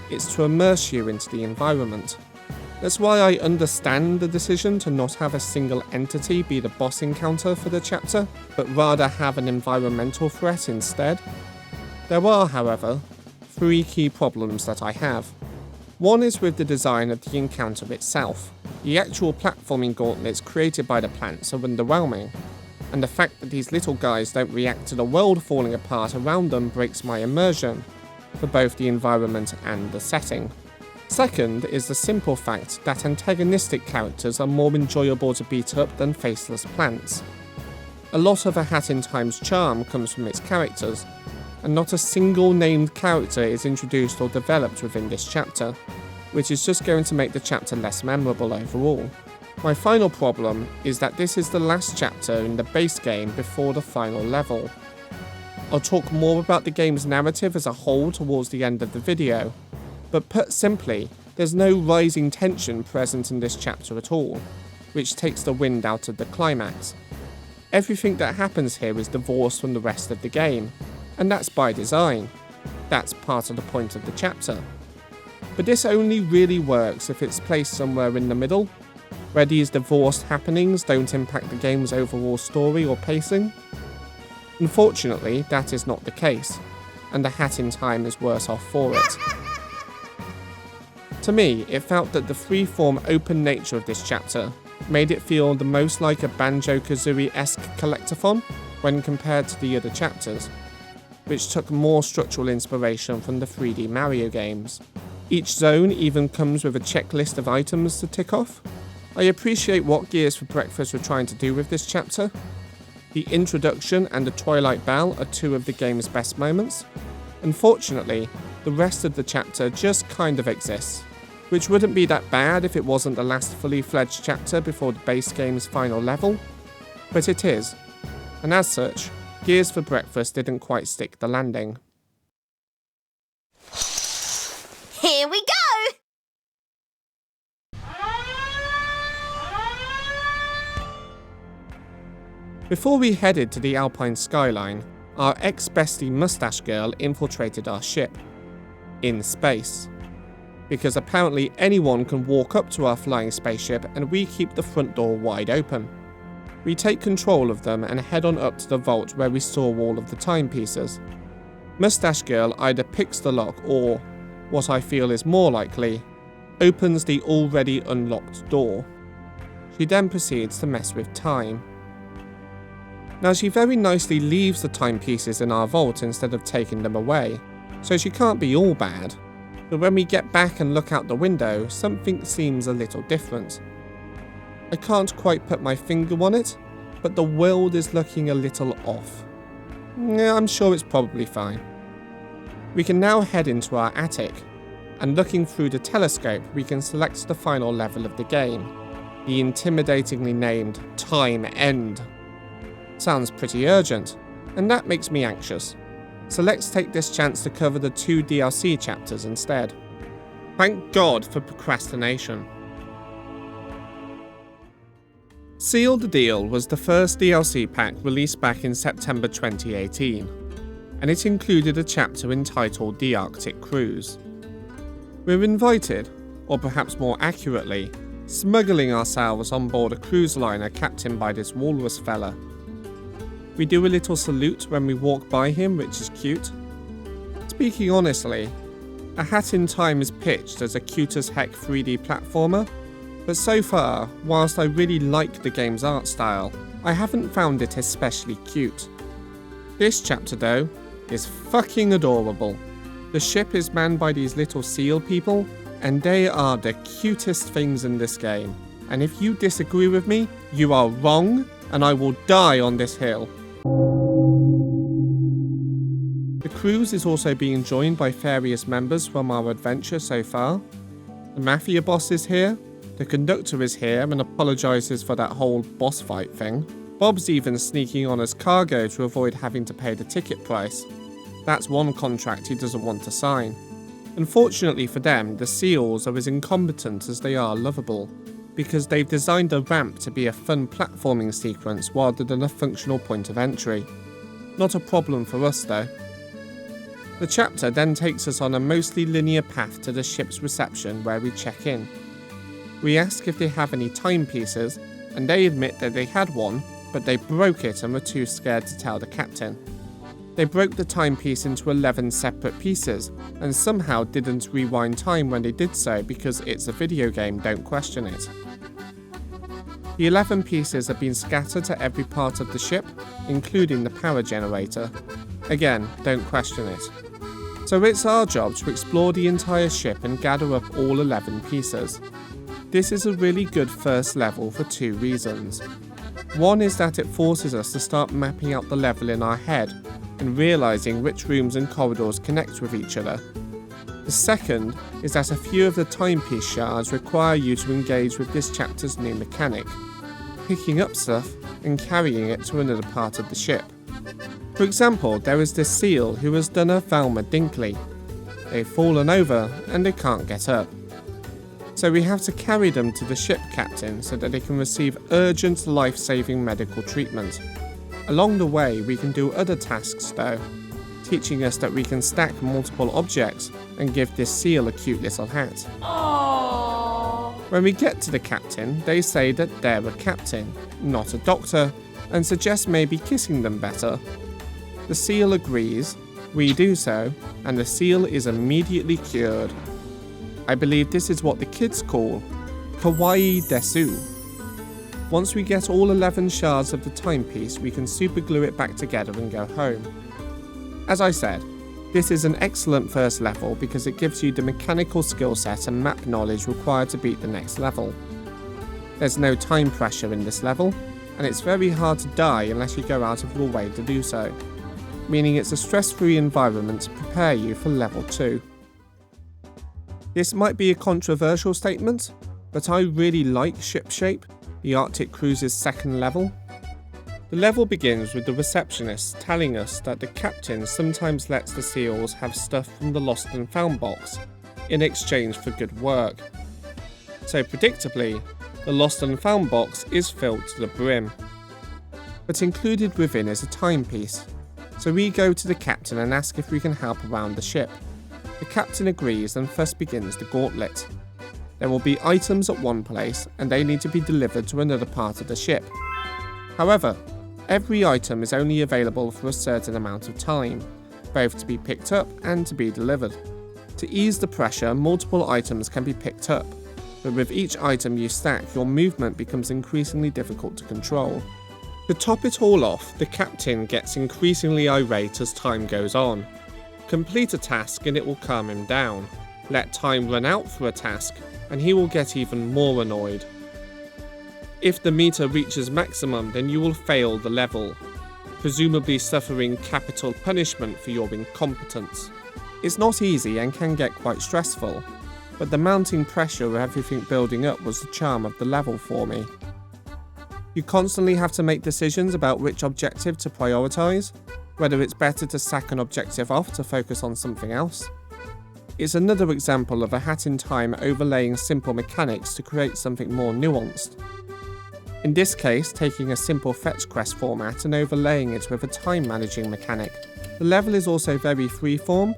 It's to immerse you into the environment. That's why I understand the decision to not have a single entity be the boss encounter for the chapter, but rather have an environmental threat instead. There are, however, 3 key problems that I have. One is with the design of the encounter itself. The actual platforming gauntlets created by the plants are underwhelming, and the fact that these little guys don't react to the world falling apart around them breaks my immersion, for both the environment and the setting. Second is the simple fact that antagonistic characters are more enjoyable to beat up than faceless plants. A lot of A Hat in Time's charm comes from its characters, and not a single named character is introduced or developed within this chapter, which is just going to make the chapter less memorable overall. My final problem is that this is the last chapter in the base game before the final level. I'll talk more about the game's narrative as a whole towards the end of the video, but put simply, there's no rising tension present in this chapter at all, which takes the wind out of the climax. Everything that happens here is divorced from the rest of the game, and that's by design. That's part of the point of the chapter. But this only really works if it's placed somewhere in the middle, where these divorced happenings don't impact the game's overall story or pacing. Unfortunately, that is not the case, and A Hat in Time is worse off for it. To me, it felt that the free-form open nature of this chapter made it feel the most like a Banjo-Kazooie-esque collectathon when compared to the other chapters, which took more structural inspiration from the 3D Mario games. Each zone even comes with a checklist of items to tick off. I appreciate what Gears for Breakfast were trying to do with this chapter. The introduction and the Twilight Bell are 2 of the game's best moments. Unfortunately, the rest of the chapter just kind of exists, which wouldn't be that bad if it wasn't the last fully fledged chapter before the base game's final level, but it is, and as such, Gears for Breakfast didn't quite stick the landing. Here we go! Before we headed to the Alpine Skyline, our ex-bestie Mustache Girl infiltrated our ship. in space. Because apparently anyone can walk up to our flying spaceship and we keep the front door wide open. We take control of them and head on up to the vault where we store all of the timepieces. Mustache Girl either picks the lock or, what I feel is more likely, opens the already unlocked door. She then proceeds to mess with time. Now she very nicely leaves the timepieces in our vault instead of taking them away, so she can't be all bad. But when we get back and look out the window, something seems a little different. I can't quite put my finger on it, but the world is looking a little off. Yeah, I'm sure it's probably fine. We can now head into our attic, and looking through the telescope we can select the final level of the game, the intimidatingly named Time End. Sounds pretty urgent, and that makes me anxious. So let's take this chance to cover the 2 DLC chapters instead. Thank God for procrastination. Seal the Deal was the first DLC pack released back in September 2018, and it included a chapter entitled The Arctic Cruise. We're invited, or perhaps more accurately, smuggling ourselves on board a cruise liner captained by this walrus fella. We do a little salute when we walk by him, which is cute. Speaking honestly, A Hat in Time is pitched as a cute as heck 3D platformer, but so far, whilst I really like the game's art style, I haven't found it especially cute. This chapter though, is fucking adorable. The ship is manned by these little seal people, and they are the cutest things in this game. And if you disagree with me, you are wrong, and I will die on this hill. The cruise is also being joined by various members from our adventure so far. The Mafia boss is here, the conductor is here and apologises for that whole boss fight thing. Bob's even sneaking on as cargo to avoid having to pay the ticket price. That's one contract he doesn't want to sign. Unfortunately for them, the seals are as incompetent as they are lovable, because they've designed the ramp to be a fun platforming sequence rather than a functional point of entry. Not a problem for us though. The chapter then takes us on a mostly linear path to the ship's reception where we check in. We ask if they have any timepieces, and they admit that they had one, but they broke it and were too scared to tell the captain. They broke the timepiece into 11 separate pieces, and somehow didn't rewind time when they did so because it's a video game, don't question it. The 11 pieces have been scattered to every part of the ship, including the power generator. Again, don't question it. So it's our job to explore the entire ship and gather up all 11 pieces. This is a really good first level for 2 reasons. One is that it forces us to start mapping out the level in our head and realising which rooms and corridors connect with each other. The second is that a few of the timepiece shards require you to engage with this chapter's new mechanic, picking up stuff and carrying it to another part of the ship. For example, there is this seal who has done a Velma Dinkley. They've fallen over and they can't get up. So we have to carry them to the ship captain so that they can receive urgent life-saving medical treatment. Along the way we can do other tasks though, teaching us that we can stack multiple objects and give this seal a cute little hat. Aww. When we get to the captain, they say that they're a captain, not a doctor, and suggest maybe kissing them better. The seal agrees, we do so, and the seal is immediately cured. I believe this is what the kids call kawaii desu. Once we get all 11 shards of the timepiece, we can superglue it back together and go home. As I said, this is an excellent first level because it gives you the mechanical skill set and map knowledge required to beat the next level. There's no time pressure in this level, and it's very hard to die unless you go out of your way to do so, meaning it's a stress-free environment to prepare you for level 2. This might be a controversial statement, but I really like Ship Shape, the Arctic Cruise's second level. The level begins with the receptionist telling us that the captain sometimes lets the seals have stuff from the Lost and Found box in exchange for good work. So predictably, the Lost and Found box is filled to the brim. But included within is a timepiece, so we go to the captain and ask if we can help around the ship. The captain agrees and thus begins the gauntlet. There will be items at one place and they need to be delivered to another part of the ship. However, every item is only available for a certain amount of time, both to be picked up and to be delivered. To ease the pressure, multiple items can be picked up, but with each item you stack, your movement becomes increasingly difficult to control. To top it all off, the captain gets increasingly irate as time goes on. Complete a task and it will calm him down. Let time run out for a task, and he will get even more annoyed. If the meter reaches maximum, then you will fail the level, presumably suffering capital punishment for your incompetence. It's not easy and can get quite stressful, but the mounting pressure of everything building up was the charm of the level for me. You constantly have to make decisions about which objective to prioritise, whether it's better to sack an objective off to focus on something else. It's another example of a Hat in Time overlaying simple mechanics to create something more nuanced. In this case, taking a simple fetch quest format and overlaying it with a time managing mechanic. The level is also very freeform,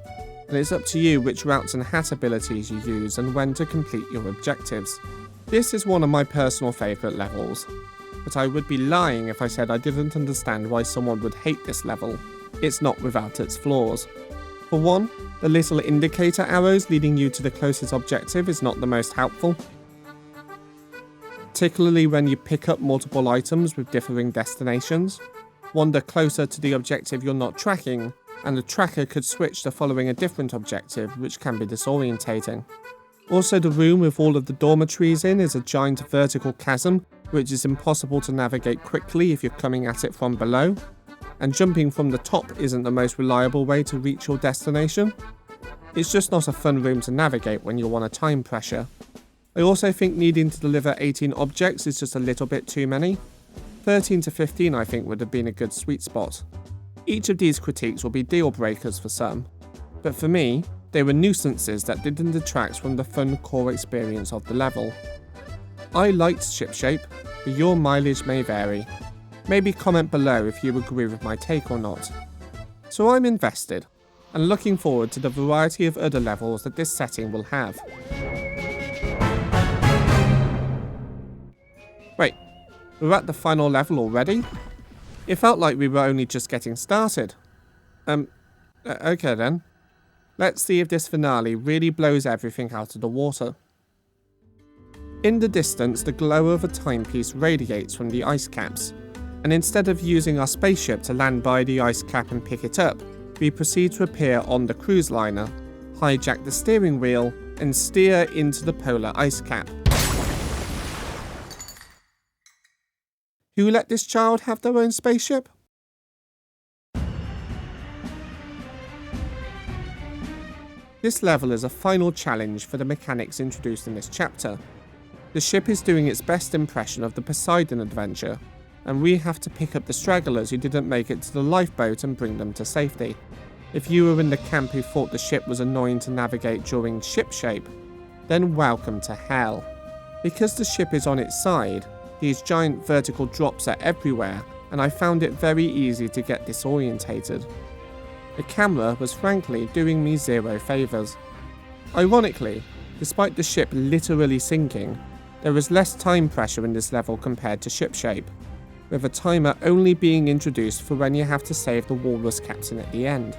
and it's up to you which routes and hat abilities you use and when to complete your objectives. This is one of my personal favourite levels, but I would be lying if I said I didn't understand why someone would hate this level. It's not without its flaws. For one, the little indicator arrows leading you to the closest objective is not the most helpful, particularly when you pick up multiple items with differing destinations. Wander closer to the objective you're not tracking, and the tracker could switch to following a different objective, which can be disorientating. Also, the room with all of the dormitories in is a giant vertical chasm, which is impossible to navigate quickly if you're coming at it from below, and jumping from the top isn't the most reliable way to reach your destination. It's just not a fun room to navigate when you're on a time pressure. I also think needing to deliver 18 objects is just a little bit too many. 13 to 15 I think would have been a good sweet spot. Each of these critiques will be deal breakers for some, but for me, they were nuisances that didn't detract from the fun core experience of the level. I liked ship shape, but your mileage may vary. Maybe comment below if you agree with my take or not. So I'm invested, and looking forward to the variety of other levels that this setting will have. Wait, we're at the final level already? It felt like we were only just getting started. Okay then. Let's see if this finale really blows everything out of the water. In the distance, the glow of a timepiece radiates from the ice caps, and instead of using our spaceship to land by the ice cap and pick it up, we proceed to appear on the cruise liner, hijack the steering wheel, and steer into the polar ice cap. Who let this child have their own spaceship? This level is a final challenge for the mechanics introduced in this chapter. The ship is doing its best impression of the Poseidon adventure, and we have to pick up the stragglers who didn't make it to the lifeboat and bring them to safety. If you were in the camp who thought the ship was annoying to navigate during ship shape, then welcome to hell. Because the ship is on its side, these giant vertical drops are everywhere, and I found it very easy to get disorientated. The camera was frankly doing me zero favours. Ironically, despite the ship literally sinking, there is less time pressure in this level compared to ship shape, with a timer only being introduced for when you have to save the walrus captain at the end.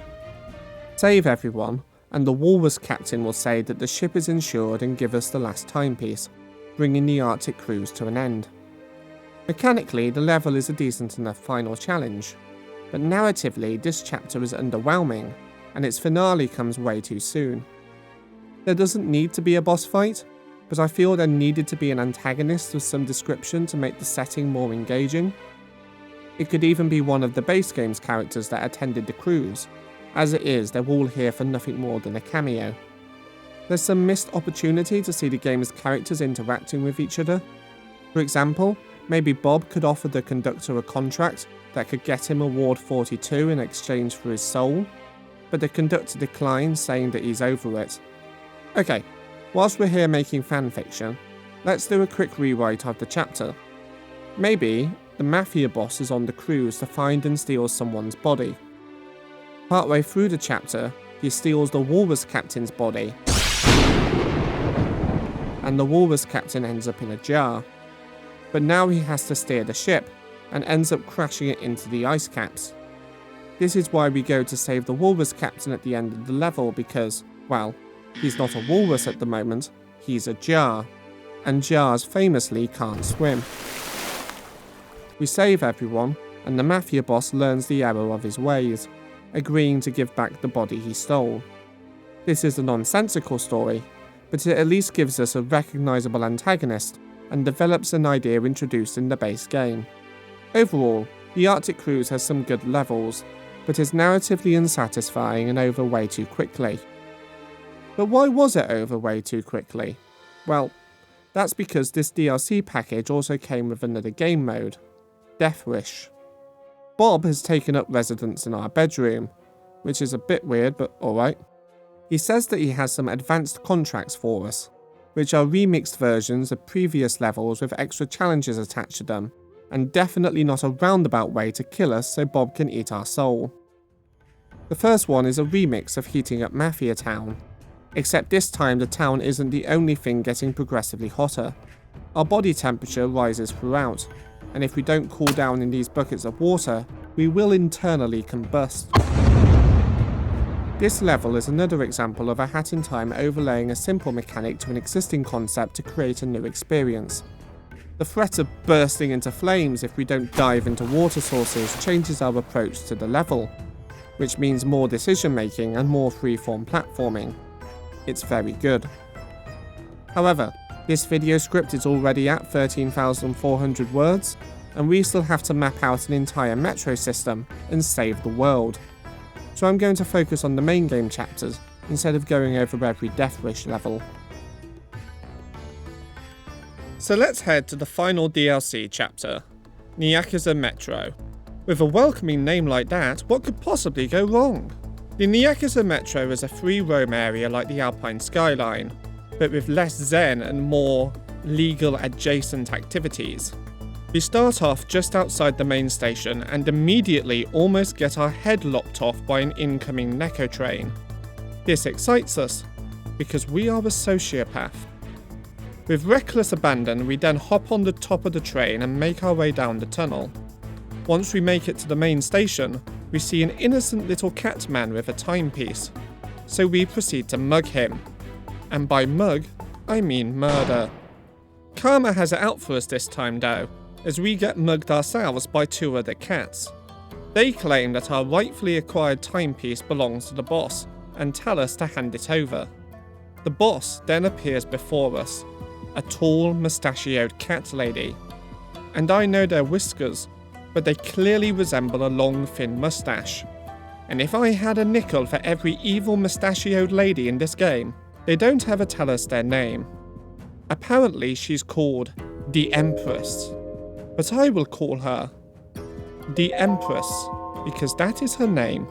Save everyone, and the walrus captain will say that the ship is insured and give us the last timepiece, bringing the Arctic cruise to an end. Mechanically, the level is a decent enough final challenge, but narratively this chapter is underwhelming, and its finale comes way too soon. There doesn't need to be a boss fight, but I feel there needed to be an antagonist with some description to make the setting more engaging. It could even be one of the base game's characters that attended the cruise. As it is, they're all here for nothing more than a cameo. There's some missed opportunity to see the game's characters interacting with each other. For example, maybe Bob could offer the conductor a contract that could get him a Ward 42 in exchange for his soul, but the conductor declines, saying that he's over it. Okay, whilst we're here making fanfiction, let's do a quick rewrite of the chapter. Maybe the Mafia boss is on the cruise to find and steal someone's body. Partway through the chapter, he steals the walrus captain's body, and the walrus captain ends up in a jar. But now he has to steer the ship, and ends up crashing it into the ice caps. This is why we go to save the walrus captain at the end of the level because, well, he's not a walrus at the moment, he's a jar, and jars famously can't swim. We save everyone, and the mafia boss learns the error of his ways, agreeing to give back the body he stole. This is a nonsensical story, but it at least gives us a recognisable antagonist and develops an idea introduced in the base game. Overall, the Arctic Cruise has some good levels, but is narratively unsatisfying and over way too quickly. But why was it over way too quickly? Well, that's because this DLC package also came with another game mode, Death Wish. Bob has taken up residence in our bedroom, which is a bit weird, but alright. He says that he has some advanced contracts for us, which are remixed versions of previous levels with extra challenges attached to them, and definitely not a roundabout way to kill us so Bob can eat our soul. The first one is a remix of heating up Mafia Town, except this time the town isn't the only thing getting progressively hotter. Our body temperature rises throughout, and if we don't cool down in these buckets of water, we will internally combust. This level is another example of a Hat in Time overlaying a simple mechanic to an existing concept to create a new experience. The threat of bursting into flames if we don't dive into water sources changes our approach to the level, which means more decision making and more freeform platforming. It's very good. However, this video script is already at 13,400 words, and we still have to map out an entire metro system and save the world. So I'm going to focus on the main game chapters instead of going over every Death Wish level. So let's head to the final DLC chapter, Nyakuza Metro. With a welcoming name like that, what could possibly go wrong? The Nyakuza Metro is a free roam area like the Alpine Skyline, but with less zen and more legal adjacent activities. We start off just outside the main station and immediately almost get our head lopped off by an incoming Neko train. This excites us, because we are a sociopath. With reckless abandon, we then hop on the top of the train and make our way down the tunnel. Once we make it to the main station, we see an innocent little cat man with a timepiece, so we proceed to mug him. And by mug, I mean murder. Karma has it out for us this time though, as we get mugged ourselves by two other cats. They claim that our rightfully acquired timepiece belongs to the boss, and tell us to hand it over. The boss then appears before us, a tall, mustachioed cat lady. And I know they're whiskers, but they clearly resemble a long, thin mustache. And if I had a nickel for every evil mustachioed lady in this game, they don't ever tell us their name. Apparently she's called the Empress, but I will call her the Empress, because that is her name.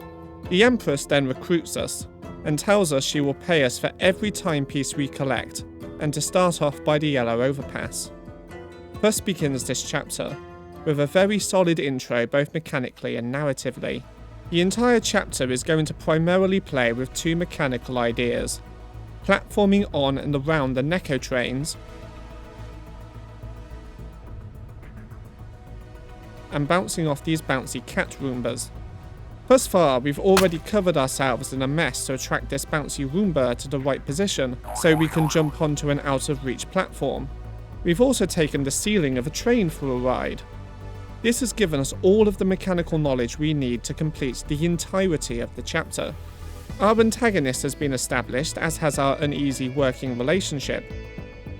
The Empress then recruits us, and tells us she will pay us for every timepiece we collect, and to start off by the yellow overpass. Thus begins this chapter, with a very solid intro both mechanically and narratively. The entire chapter is going to primarily play with two mechanical ideas: platforming on and around the Neko trains, and bouncing off these bouncy cat Roombas. Thus far, we've already covered ourselves in a mess to attract this bouncy Roomba to the right position, so we can jump onto an out-of-reach platform. We've also taken the ceiling of a train for a ride. This has given us all of the mechanical knowledge we need to complete the entirety of the chapter. Our antagonist has been established, as has our uneasy working relationship,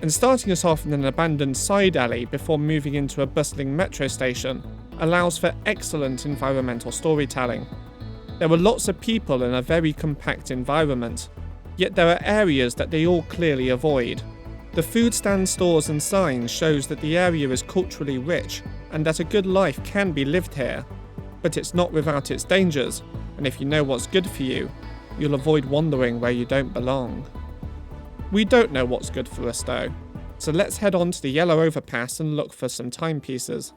and starting us off in an abandoned side alley before moving into a bustling metro station allows for excellent environmental storytelling. There are lots of people in a very compact environment, yet there are areas that they all clearly avoid. The food stand, stores and signs shows that the area is culturally rich and that a good life can be lived here, but it's not without its dangers, and if you know what's good for you, you'll avoid wandering where you don't belong. We don't know what's good for us though, so let's head on to the yellow overpass and look for some timepieces.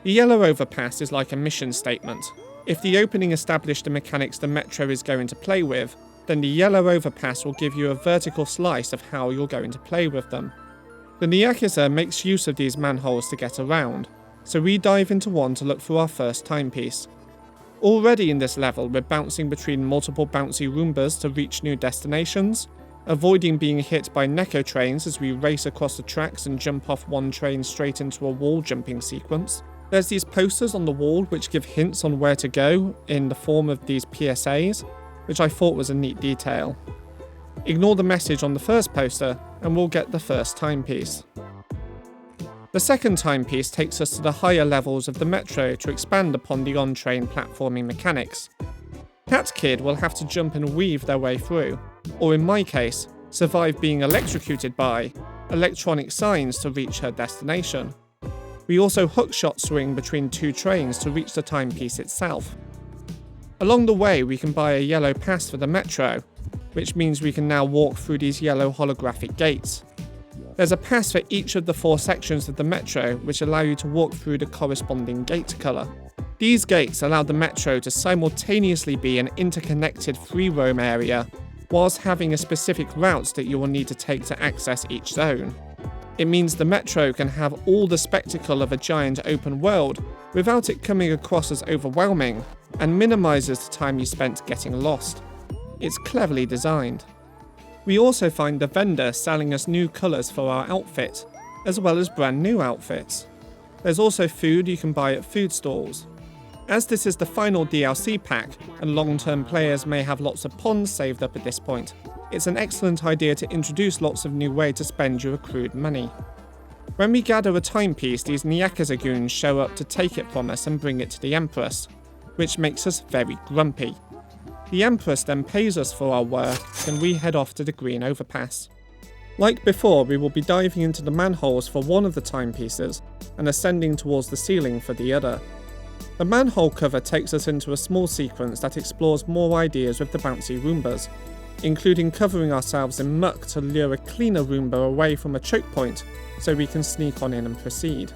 The yellow overpass is like a mission statement. If the opening established the mechanics the Metro is going to play with, then the yellow overpass will give you a vertical slice of how you're going to play with them. The Nyakuza makes use of these manholes to get around, so we dive into one to look for our first timepiece. Already in this level, we're bouncing between multiple bouncy Roombas to reach new destinations, avoiding being hit by Neko trains as we race across the tracks and jump off one train straight into a wall jumping sequence. There's these posters on the wall which give hints on where to go in the form of these PSAs, which I thought was a neat detail. Ignore the message on the first poster and we'll get the first timepiece. The second timepiece takes us to the higher levels of the metro to expand upon the on-train platforming mechanics. Cat Kid will have to jump and weave their way through, or in my case, survive being electrocuted by electronic signs to reach her destination. We also hookshot swing between two trains to reach the timepiece itself. Along the way, we can buy a yellow pass for the metro, which means we can now walk through these yellow holographic gates. There's a pass for each of the 4 sections of the metro which allow you to walk through the corresponding gate colour. These gates allow the metro to simultaneously be an interconnected free roam area, whilst having a specific route that you will need to take to access each zone. It means the metro can have all the spectacle of a giant open world without it coming across as overwhelming, and minimises the time you spent getting lost. It's cleverly designed. We also find the vendor selling us new colours for our outfit, as well as brand new outfits. There's also food you can buy at food stalls. As this is the final DLC pack, and long-term players may have lots of ponds saved up at this point, it's an excellent idea to introduce lots of new ways to spend your accrued money. When we gather a timepiece, these Nyakuza goons show up to take it from us and bring it to the Empress, which makes us very grumpy. The Empress then pays us for our work, and we head off to the green overpass. Like before, we will be diving into the manholes for one of the timepieces, and ascending towards the ceiling for the other. The manhole cover takes us into a small sequence that explores more ideas with the bouncy Roombas, including covering ourselves in muck to lure a cleaner Roomba away from a choke point so we can sneak on in and proceed.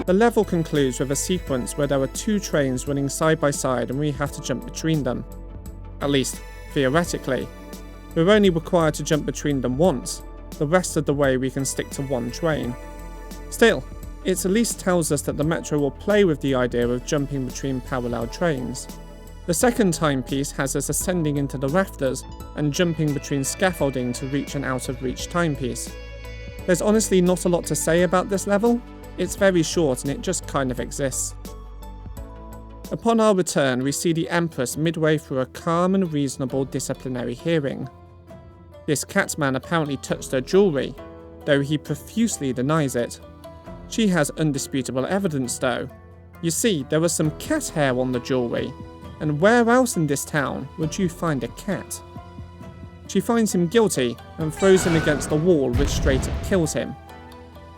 The level concludes with a sequence where there are 2 trains running side by side and we have to jump between them. At least, theoretically. We're only required to jump between them once, the rest of the way we can stick to one train. Still, it at least tells us that the metro will play with the idea of jumping between parallel trains. The second timepiece has us ascending into the rafters and jumping between scaffolding to reach an out-of-reach timepiece. There's honestly not a lot to say about this level. It's very short and it just kind of exists. Upon our return, we see the Empress midway through a calm and reasonable disciplinary hearing. This catman apparently touched her jewellery, though he profusely denies it. She has undisputable evidence though. You see, there was some cat hair on the jewellery, and where else in this town would you find a cat? She finds him guilty and throws him against the wall, which straight up kills him.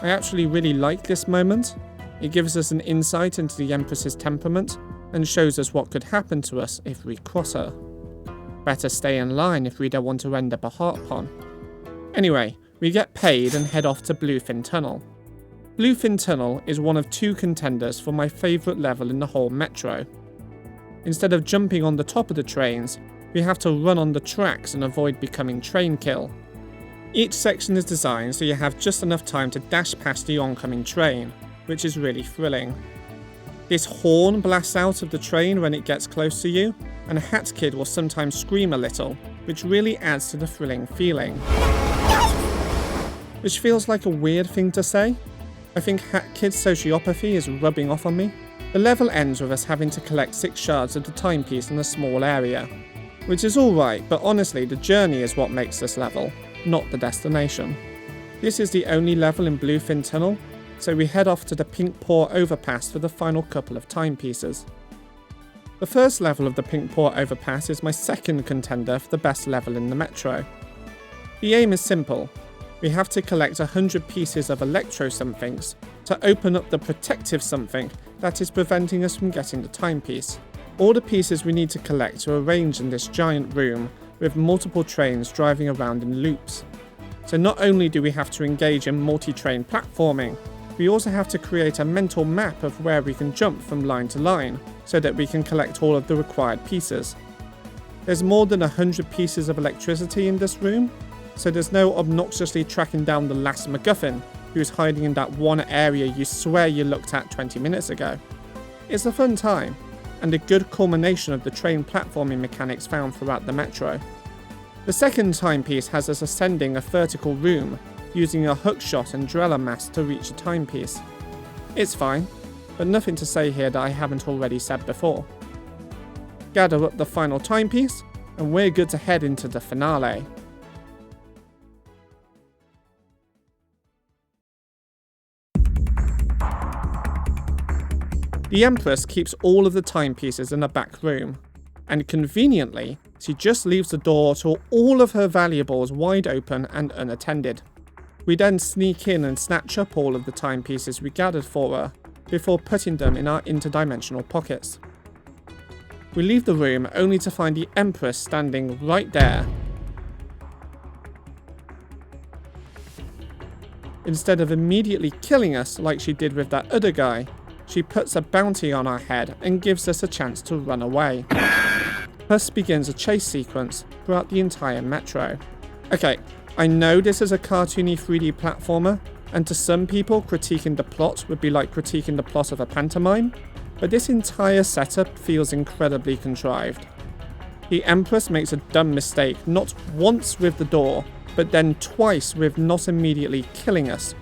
I actually really like this moment. It gives us an insight into the Empress's temperament and shows us what could happen to us if we cross her. Better stay in line if we don't want to end up a heart pun. Anyway, we get paid and head off to Bluefin Tunnel. Bluefin Tunnel is one of 2 contenders for my favourite level in the whole metro. Instead of jumping on the top of the trains, we have to run on the tracks and avoid becoming train kill. Each section is designed so you have just enough time to dash past the oncoming train, which is really thrilling. This horn blasts out of the train when it gets close to you, and Hat Kid will sometimes scream a little, which really adds to the thrilling feeling. Which feels like a weird thing to say. I think Hat Kid's sociopathy is rubbing off on me. The level ends with us having to collect 6 shards of the timepiece in a small area, which is alright, but honestly the journey is what makes this level, not the destination. This is the only level in Bluefin Tunnel, so we head off to the Pink Paw Overpass for the final couple of timepieces. The first level of the Pink Paw Overpass is my second contender for the best level in the metro. The aim is simple. We have to collect 100 pieces of electro-somethings to open up the protective something that is preventing us from getting the timepiece. All the pieces we need to collect are arranged in this giant room with multiple trains driving around in loops. So not only do we have to engage in multi-train platforming, we also have to create a mental map of where we can jump from line to line so that we can collect all of the required pieces. There's more than 100 pieces of electricity in this room, so there's no obnoxiously tracking down the last MacGuffin who's hiding in that one area you swear you looked at 20 minutes ago. It's a fun time, and a good culmination of the train platforming mechanics found throughout the Metro. The second timepiece has us ascending a vertical room, using a hookshot and Dreller mast to reach a timepiece. It's fine, but nothing to say here that I haven't already said before. Gather up the final timepiece, and we're good to head into the finale. The Empress keeps all of the timepieces in a back room, and conveniently, she just leaves the door to all of her valuables wide open and unattended. We then sneak in and snatch up all of the timepieces we gathered for her, before putting them in our interdimensional pockets. We leave the room only to find the Empress standing right there. Instead of immediately killing us like she did with that other guy, she puts a bounty on our head and gives us a chance to run away. Thus begins a chase sequence throughout the entire Metro. Okay, I know this is a cartoony 3D platformer, and to some people critiquing the plot would be like critiquing the plot of a pantomime, but this entire setup feels incredibly contrived. The Empress makes a dumb mistake not once with the door, but then twice with not immediately killing us.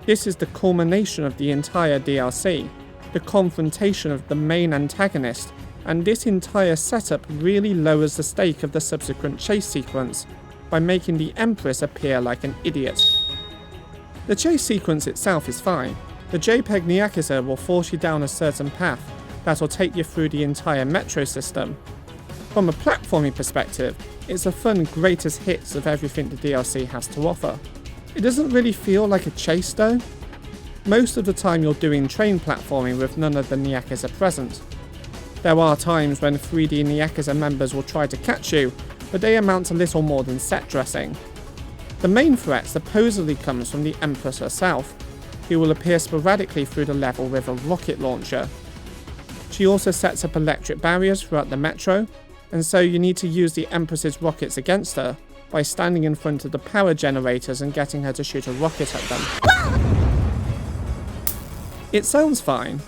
This is the culmination of the entire DLC, the confrontation of the main antagonist, and this entire setup really lowers the stake of the subsequent chase sequence by making the Empress appear like an idiot. The chase sequence itself is fine. The JPEG Nyakuza will force you down a certain path that will take you through the entire Metro system. From a platforming perspective, it's a fun greatest hits of everything the DLC has to offer. It doesn't really feel like a chase though. Most of the time you're doing train platforming with none of the Nyakuza present. There are times when 3D Nyakuza members will try to catch you, but they amount to little more than set dressing. The main threat supposedly comes from the Empress herself, who will appear sporadically through the level with a rocket launcher. She also sets up electric barriers throughout the Metro, and so you need to use the Empress's rockets against her by standing in front of the power generators and getting her to shoot a rocket at them. It sounds fine,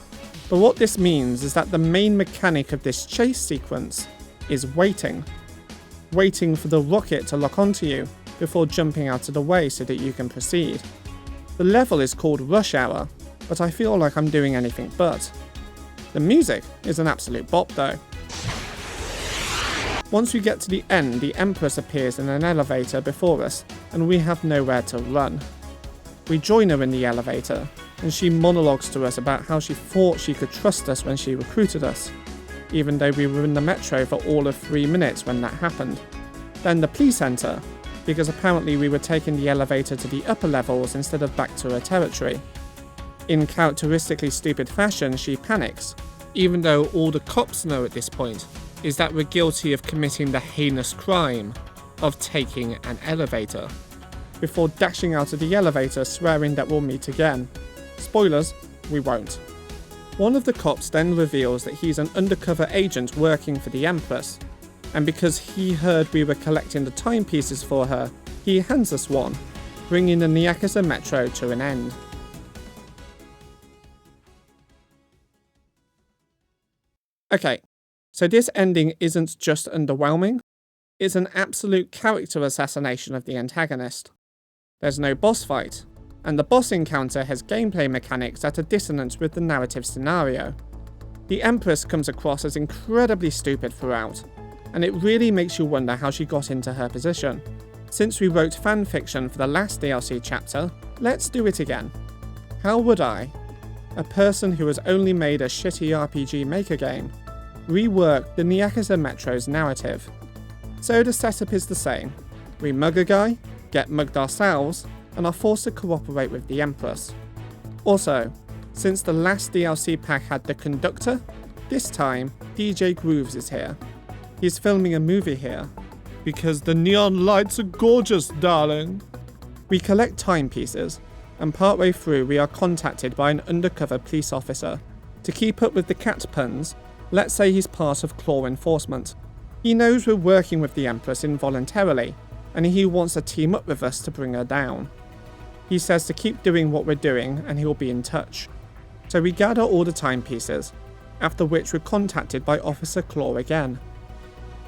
but what this means is that the main mechanic of this chase sequence is waiting. Waiting for the rocket to lock onto you before jumping out of the way so that you can proceed. The level is called Rush Hour, but I feel like I'm doing anything but. The music is an absolute bop though. Once we get to the end, the Empress appears in an elevator before us, and we have nowhere to run. We join her in the elevator, and she monologues to us about how she thought she could trust us when she recruited us, even though we were in the Metro for all of 3 minutes when that happened. Then the police enter, because apparently we were taking the elevator to the upper levels instead of back to her territory. In characteristically stupid fashion, she panics, even though all the cops know at this point is that we're guilty of committing the heinous crime of taking an elevator, before dashing out of the elevator swearing that we'll meet again. Spoilers, we won't. One of the cops then reveals that he's an undercover agent working for the Empress, and because he heard we were collecting the timepieces for her, he hands us one, bringing the Nyakuza Metro to an end. Okay, so this ending isn't just underwhelming, it's an absolute character assassination of the antagonist. There's no boss fight, and the boss encounter has gameplay mechanics that are dissonant with the narrative scenario. The Empress comes across as incredibly stupid throughout, and it really makes you wonder how she got into her position. Since we wrote fanfiction for the last DLC chapter, let's do it again. How would I, a person who has only made a shitty RPG Maker game, rework the Nyakuza Metro's narrative? So the setup is the same. We mug a guy, get mugged ourselves, and are forced to cooperate with the Empress. Also, since the last DLC pack had the Conductor, this time DJ Grooves is here. He's filming a movie here. Because the neon lights are gorgeous, darling. We collect timepieces, and partway through we are contacted by an undercover police officer. To keep up with the cat puns, let's say he's part of Claw Enforcement. He knows we're working with the Empress involuntarily, and he wants to team up with us to bring her down. He says to keep doing what we're doing and he'll be in touch. So we gather all the timepieces, after which we're contacted by Officer Claw again.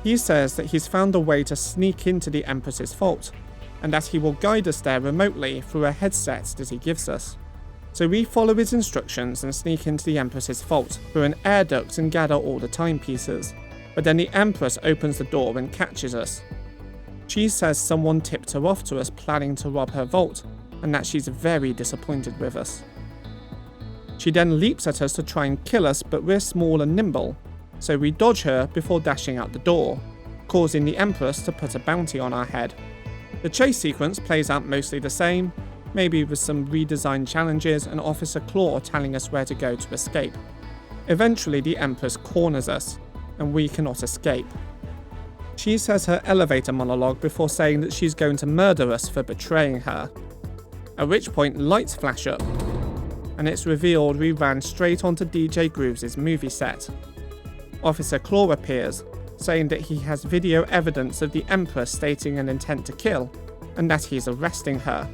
He says that he's found a way to sneak into the Empress's vault, and that he will guide us there remotely through a headset that he gives us. So we follow his instructions and sneak into the Empress's vault through an air duct and gather all the timepieces. But then the Empress opens the door and catches us. She says someone tipped her off to us planning to rob her vault, and that she's very disappointed with us. She then leaps at us to try and kill us, but we're small and nimble, so we dodge her before dashing out the door, causing the Empress to put a bounty on our head. The chase sequence plays out mostly the same, maybe with some redesigned challenges and Officer Claw telling us where to go to escape. Eventually the Empress corners us, and we cannot escape. She says her elevator monologue before saying that she's going to murder us for betraying her. At which point lights flash up, and it's revealed we ran straight onto DJ Grooves' movie set. Officer Claw appears, saying that he has video evidence of the Empress stating an intent to kill, and that he's arresting her.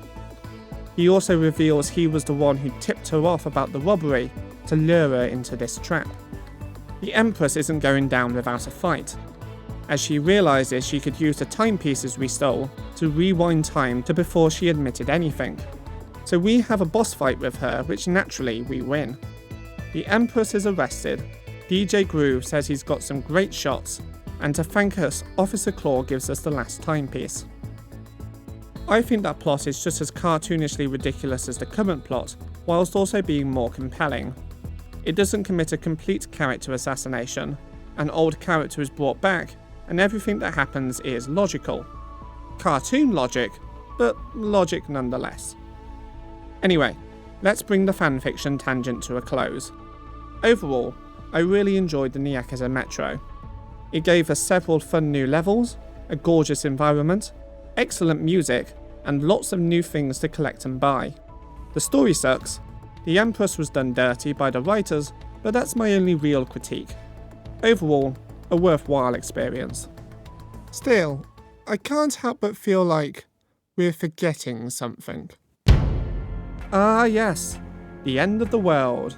He also reveals he was the one who tipped her off about the robbery to lure her into this trap. The Empress isn't going down without a fight, as she realises she could use the timepieces we stole to rewind time to before she admitted anything. So we have a boss fight with her, which naturally we win. The Empress is arrested, DJ Groove says he's got some great shots, and to thank us, Officer Claw gives us the last timepiece. I think that plot is just as cartoonishly ridiculous as the current plot, whilst also being more compelling. It doesn't commit a complete character assassination, an old character is brought back, and everything that happens is logical. Cartoon logic, but logic nonetheless. Anyway, let's bring the fanfiction tangent to a close. Overall, I really enjoyed the Nyakuza Metro. It gave us several fun new levels, a gorgeous environment, excellent music, and lots of new things to collect and buy. The story sucks, the Empress was done dirty by the writers, but that's my only real critique. Overall, a worthwhile experience. Still, I can't help but feel like we're forgetting something. Ah yes, the end of the world.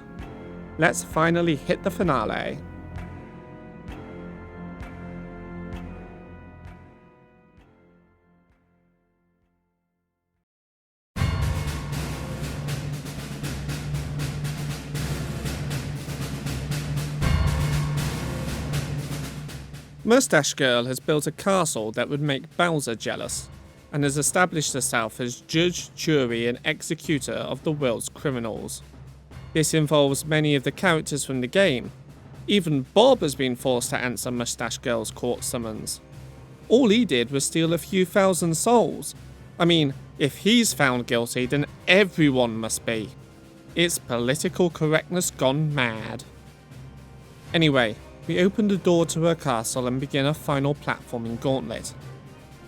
Let's finally hit the finale. Mustache Girl has built a castle that would make Bowser jealous, and has established herself as judge, jury, and executor of the world's criminals. This involves many of the characters from the game. Even Bob has been forced to answer Mustache Girl's court summons. All he did was steal a few thousand souls. I mean, if he's found guilty, then everyone must be. It's political correctness gone mad. Anyway, we open the door to her castle and begin a final platforming gauntlet.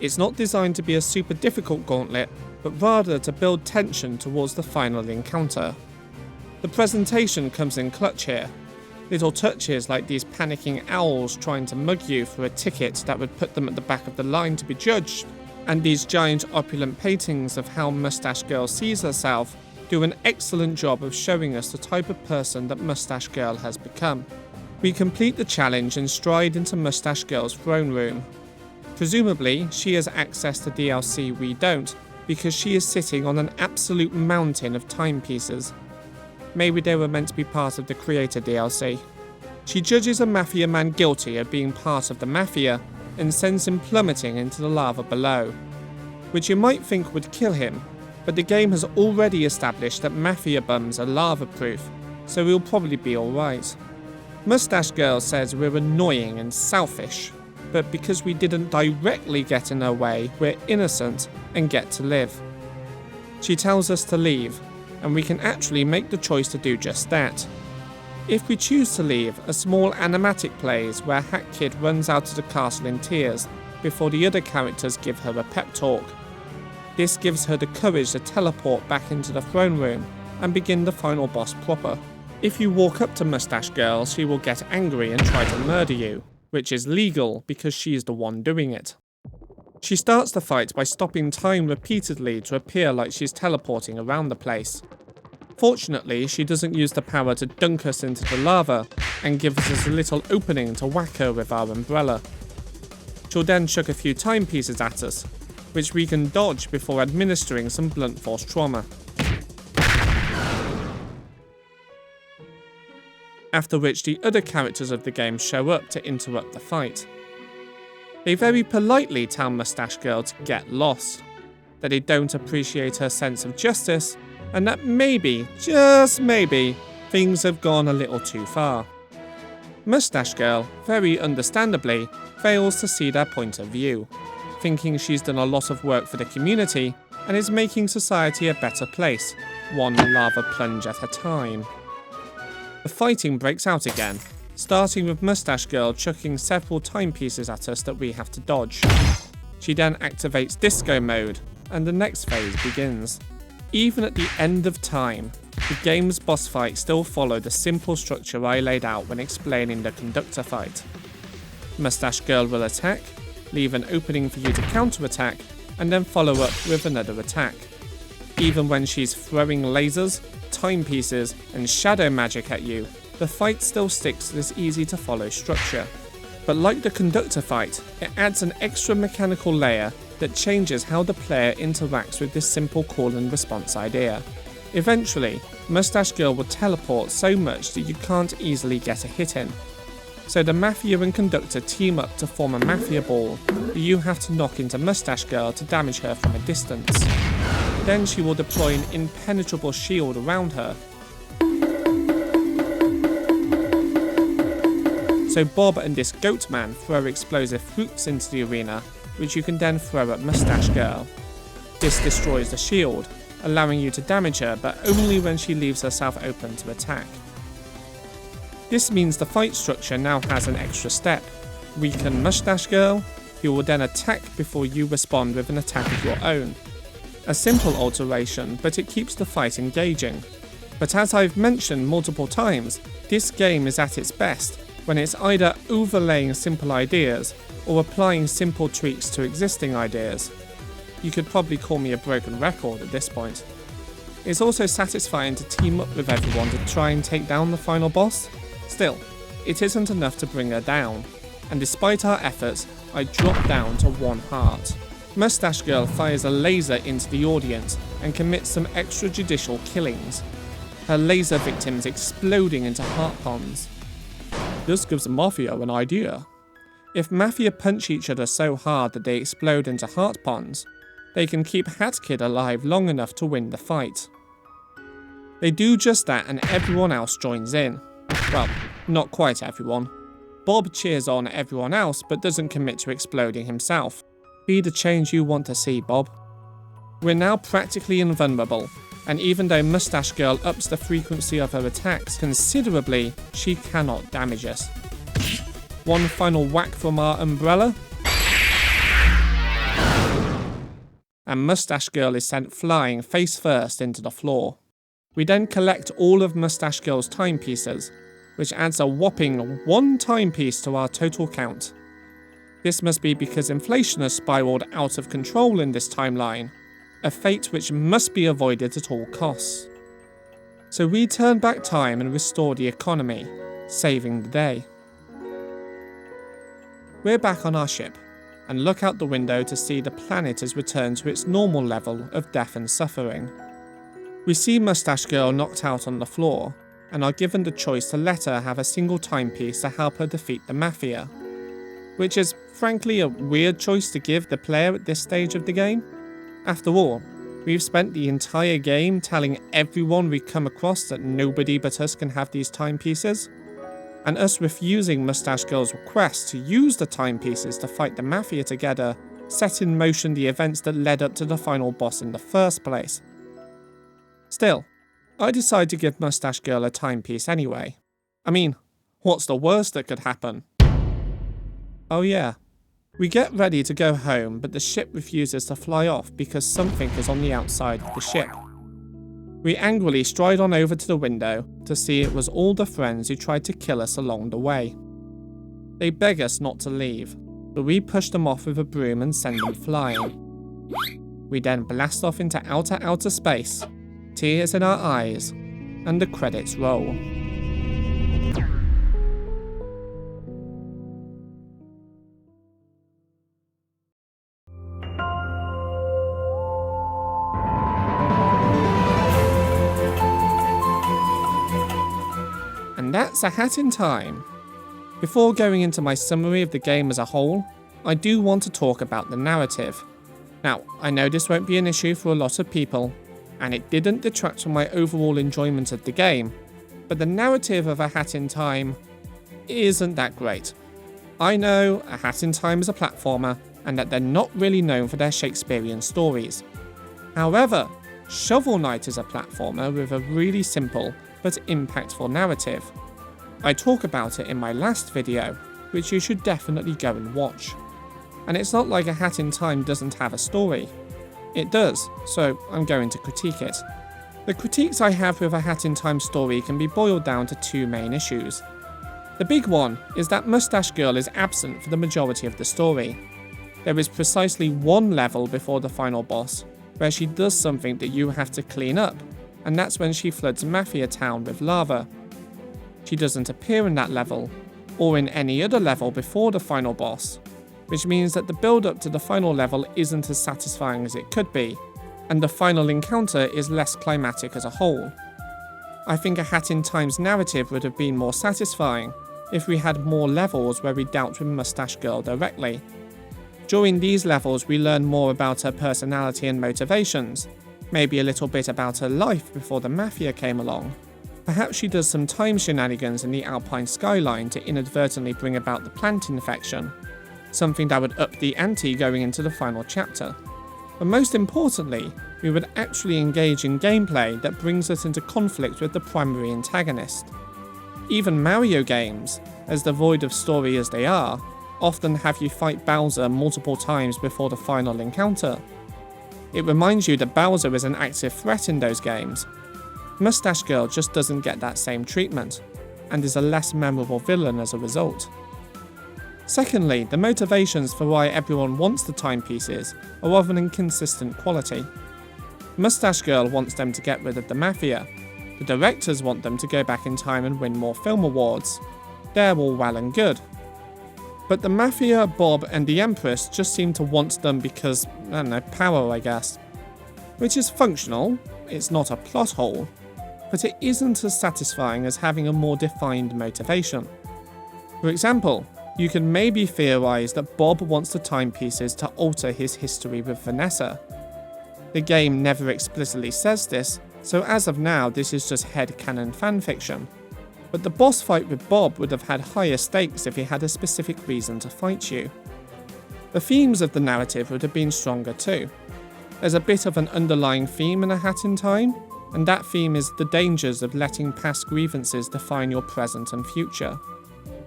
It's not designed to be a super difficult gauntlet, but rather to build tension towards the final encounter. The presentation comes in clutch here. Little touches like these panicking owls trying to mug you for a ticket that would put them at the back of the line to be judged, and these giant opulent paintings of how Mustache Girl sees herself do an excellent job of showing us the type of person that Mustache Girl has become. We complete the challenge and stride into Mustache Girl's throne room. Presumably, she has access to DLC we don't, because she is sitting on an absolute mountain of timepieces. Maybe they were meant to be part of the Creator DLC. She judges a Mafia man guilty of being part of the Mafia and sends him plummeting into the lava below, which you might think would kill him, but the game has already established that Mafia bums are lava-proof, so we'll probably be alright. Mustache Girl says we're annoying and selfish, but because we didn't directly get in her way, we're innocent and get to live. She tells us to leave, and we can actually make the choice to do just that. If we choose to leave, a small animatic plays where Hat Kid runs out of the castle in tears before the other characters give her a pep talk. This gives her the courage to teleport back into the throne room and begin the final boss proper. If you walk up to Mustache Girl, she will get angry and try to murder you, which is legal because she's the one doing it. She starts the fight by stopping time repeatedly to appear like she's teleporting around the place. Fortunately, she doesn't use the power to dunk us into the lava and gives us a little opening to whack her with our umbrella. She'll then chuck a few timepieces at us, which we can dodge before administering some blunt force trauma. After which the other characters of the game show up to interrupt the fight. They very politely tell Mustache Girl to get lost, that they don't appreciate her sense of justice, and that maybe, just maybe, things have gone a little too far. Mustache Girl, very understandably, fails to see their point of view, thinking she's done a lot of work for the community and is making society a better place, one lava plunge at a time. The fighting breaks out again, starting with Mustache Girl chucking several timepieces at us that we have to dodge. She then activates disco mode, and the next phase begins. Even at the end of time, the game's boss fight still followed the simple structure I laid out when explaining the conductor fight. Mustache Girl will attack, leave an opening for you to counterattack, and then follow up with another attack. Even when she's throwing lasers, timepieces, and shadow magic at you, the fight still sticks to this easy to follow structure. But like the conductor fight, it adds an extra mechanical layer that changes how the player interacts with this simple call and response idea. Eventually, Mustache Girl will teleport so much that you can't easily get a hit in. So the Mafia and Conductor team up to form a Mafia ball that you have to knock into Mustache Girl to damage her from a distance. Then she will deploy an impenetrable shield around her. So Bob and this goat man throw explosive fruits into the arena, which you can then throw at Mustache Girl. This destroys the shield, allowing you to damage her, but only when she leaves herself open to attack. This means the fight structure now has an extra step. Weaken Mustache Girl, who will then attack before you respond with an attack of your own. A simple alteration, but it keeps the fight engaging. But as I've mentioned multiple times, this game is at its best when it's either overlaying simple ideas or applying simple tweaks to existing ideas. You could probably call me a broken record at this point. It's also satisfying to team up with everyone to try and take down the final boss. Still, it isn't enough to bring her down, and despite our efforts, I drop down to 1 heart. Mustache Girl fires a laser into the audience and commits some extrajudicial killings, her laser victims exploding into heart ponds. This gives the Mafia an idea. If Mafia punch each other so hard that they explode into heart ponds, they can keep Hat Kid alive long enough to win the fight. They do just that and everyone else joins in. Well, not quite everyone. Bob cheers on everyone else but doesn't commit to exploding himself. Be the change you want to see, Bob. We're now practically invulnerable, and even though Mustache Girl ups the frequency of her attacks considerably, she cannot damage us. One final whack from our umbrella, and Mustache Girl is sent flying face first into the floor. We then collect all of Mustache Girl's timepieces, which adds a whopping 1 timepiece to our total count. This must be because inflation has spiraled out of control in this timeline, a fate which must be avoided at all costs. So we turn back time and restore the economy, saving the day. We're back on our ship, and look out the window to see the planet has returned to its normal level of death and suffering. We see Mustache Girl knocked out on the floor, and are given the choice to let her have a single timepiece to help her defeat the Mafia, which is frankly a weird choice to give the player at this stage of the game. After all, we've spent the entire game telling everyone we come across that nobody but us can have these timepieces, and us refusing Mustache Girl's request to use the timepieces to fight the Mafia together set in motion the events that led up to the final boss in the first place. Still, I decide to give Mustache Girl a timepiece anyway. I mean, what's the worst that could happen? Oh yeah, we get ready to go home, but the ship refuses to fly off because something is on the outside of the ship. We angrily stride on over to the window to see it was all the friends who tried to kill us along the way. They beg us not to leave, but we push them off with a broom and send them flying. We then blast off into outer space, tears in our eyes, and the credits roll. And that's A Hat in Time. Before going into my summary of the game as a whole, I do want to talk about the narrative. Now, I know this won't be an issue for a lot of people, and it didn't detract from my overall enjoyment of the game, but the narrative of A Hat in Time isn't that great. I know A Hat in Time is a platformer, and that they're not really known for their Shakespearean stories. However, Shovel Knight is a platformer with a really simple but impactful narrative. I talk about it in my last video, which you should definitely go and watch. And it's not like A Hat in Time doesn't have a story. It does, so I'm going to critique it. The critiques I have with A Hat in Time story can be boiled down to two main issues. The big one is that Mustache Girl is absent for the majority of the story. There is precisely one level before the final boss, where she does something that you have to clean up, and that's when she floods Mafia Town with lava. She doesn't appear in that level, or in any other level before the final boss, which means that the build up to the final level isn't as satisfying as it could be, and the final encounter is less climatic as a whole. I think A Hat in Time's narrative would have been more satisfying if we had more levels where we dealt with Mustache Girl directly. During these levels we learn more about her personality and motivations, maybe a little bit about her life before the Mafia came along. Perhaps she does some time shenanigans in the Alpine Skyline to inadvertently bring about the plant infection, something that would up the ante going into the final chapter. But most importantly, we would actually engage in gameplay that brings us into conflict with the primary antagonist. Even Mario games, as devoid of story as they are, often have you fight Bowser multiple times before the final encounter. It reminds you that Bowser is an active threat in those games. Mustache Girl just doesn't get that same treatment, and is a less memorable villain as a result. Secondly, the motivations for why everyone wants the timepieces are of an inconsistent quality. Mustache Girl wants them to get rid of the Mafia. The directors want them to go back in time and win more film awards. They're all well and good. But the Mafia, Bob, and the Empress just seem to want them because, I don't know, power, I guess. Which is functional, it's not a plot hole, but it isn't as satisfying as having a more defined motivation. For example, you can maybe theorise that Bob wants the timepieces to alter his history with Vanessa. The game never explicitly says this, so as of now this is just headcanon fanfiction. But the boss fight with Bob would have had higher stakes if he had a specific reason to fight you. The themes of the narrative would have been stronger too. There's a bit of an underlying theme in A Hat in Time, and that theme is the dangers of letting past grievances define your present and future.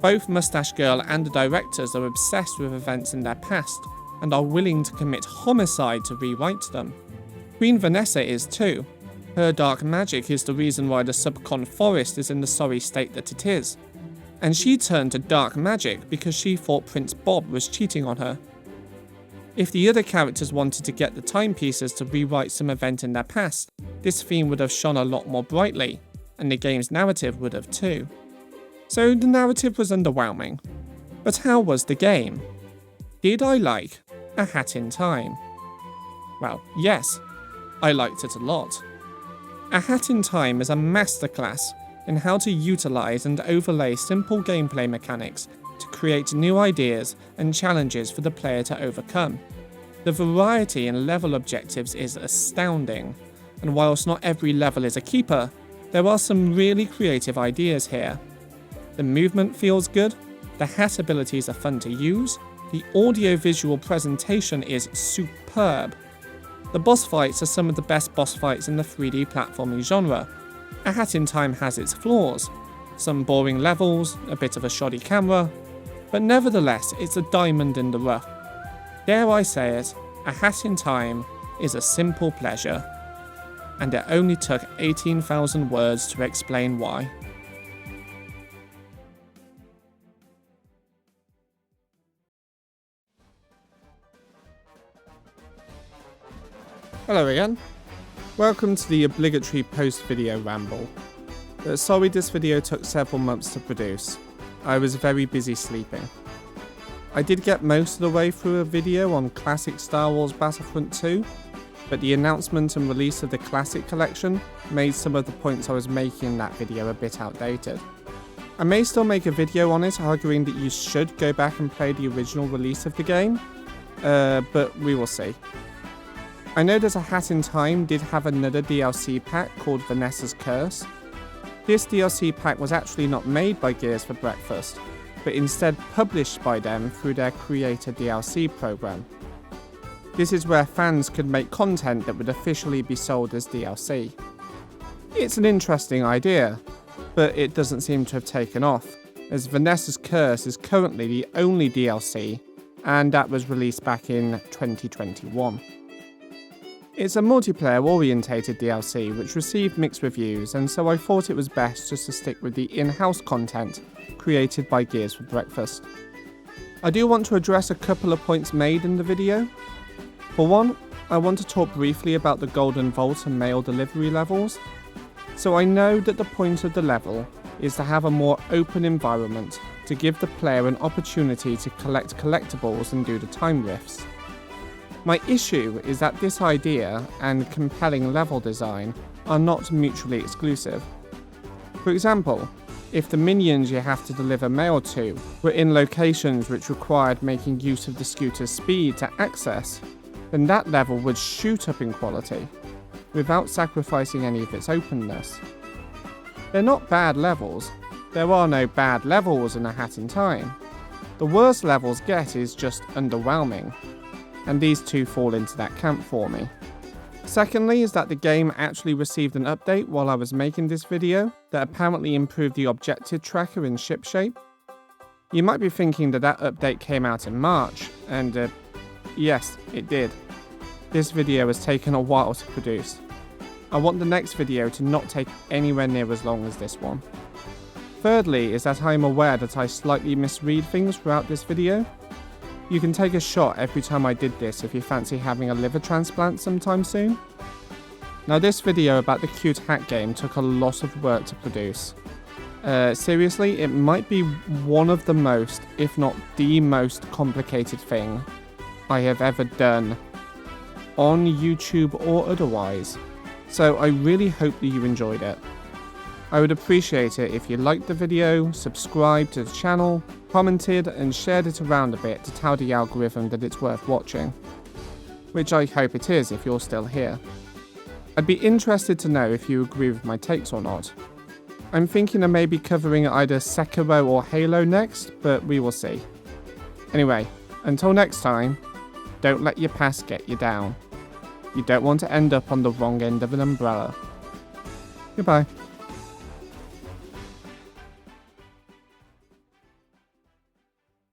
Both Mustache Girl and the directors are obsessed with events in their past, and are willing to commit homicide to rewrite them. Queen Vanessa is too. Her dark magic is the reason why the Subcon Forest is in the sorry state that it is. And she turned to dark magic because she thought Prince Bob was cheating on her. If the other characters wanted to get the timepieces to rewrite some event in their past, this theme would have shone a lot more brightly, and the game's narrative would have too. So the narrative was underwhelming. But how was the game? Did I like A Hat in Time? Well, yes, I liked it a lot. A Hat in Time is a masterclass in how to utilise and overlay simple gameplay mechanics to create new ideas and challenges for the player to overcome. The variety in level objectives is astounding, and whilst not every level is a keeper, there are some really creative ideas here. The movement feels good, the hat abilities are fun to use, the audio-visual presentation is superb. The boss fights are some of the best boss fights in the 3D platforming genre. A Hat in Time has its flaws, some boring levels, a bit of a shoddy camera, but nevertheless it's a diamond in the rough. Dare I say it, A Hat in Time is a simple pleasure, and it only took 18,000 words to explain why. Hello again. Welcome to the obligatory post-video ramble. Sorry this video took several months to produce. I was very busy sleeping. I did get most of the way through a video on classic Star Wars Battlefront 2, but the announcement and release of the Classic Collection made some of the points I was making in that video a bit outdated. I may still make a video on it arguing that you should go back and play the original release of the game, but we will see. I know that A Hat in Time did have another DLC pack called Vanessa's Curse. This DLC pack was actually not made by Gears for Breakfast, but instead published by them through their Creator DLC program. This is where fans could make content that would officially be sold as DLC. It's an interesting idea, but it doesn't seem to have taken off, as Vanessa's Curse is currently the only DLC, and that was released back in 2021. It's a multiplayer-orientated DLC which received mixed reviews, and so I thought it was best just to stick with the in-house content created by Gears for Breakfast. I do want to address a couple of points made in the video. For one, I want to talk briefly about the Golden Vault and mail delivery levels. So I know that the point of the level is to have a more open environment to give the player an opportunity to collect collectibles and do the time rifts. My issue is that this idea and compelling level design are not mutually exclusive. For example, if the minions you have to deliver mail to were in locations which required making use of the scooter's speed to access, then that level would shoot up in quality, without sacrificing any of its openness. They're not bad levels. There are no bad levels in A Hat in Time. The worst levels get is just underwhelming, and these two fall into that camp for me. Secondly is that the game actually received an update while I was making this video that apparently improved the objective tracker in ship shape. You might be thinking that that update came out in March, and yes, it did. This video has taken a while to produce. I want the next video to not take anywhere near as long as this one. Thirdly is that I am aware that I slightly misread things throughout this video. You can take a shot every time I did this if you fancy having a liver transplant sometime soon. Now this video about the cute hat game took a lot of work to produce. Seriously, it might be one of the most, if not the most complicated thing I have ever done, on YouTube or otherwise. So I really hope that you enjoyed it. I would appreciate it if you liked the video, subscribed to the channel, commented and shared it around a bit to tell the algorithm that it's worth watching. Which I hope it is if you're still here. I'd be interested to know if you agree with my takes or not. I'm thinking of maybe covering either Sekiro or Halo next, but we will see. Anyway, until next time, don't let your past get you down. You don't want to end up on the wrong end of an umbrella. Goodbye.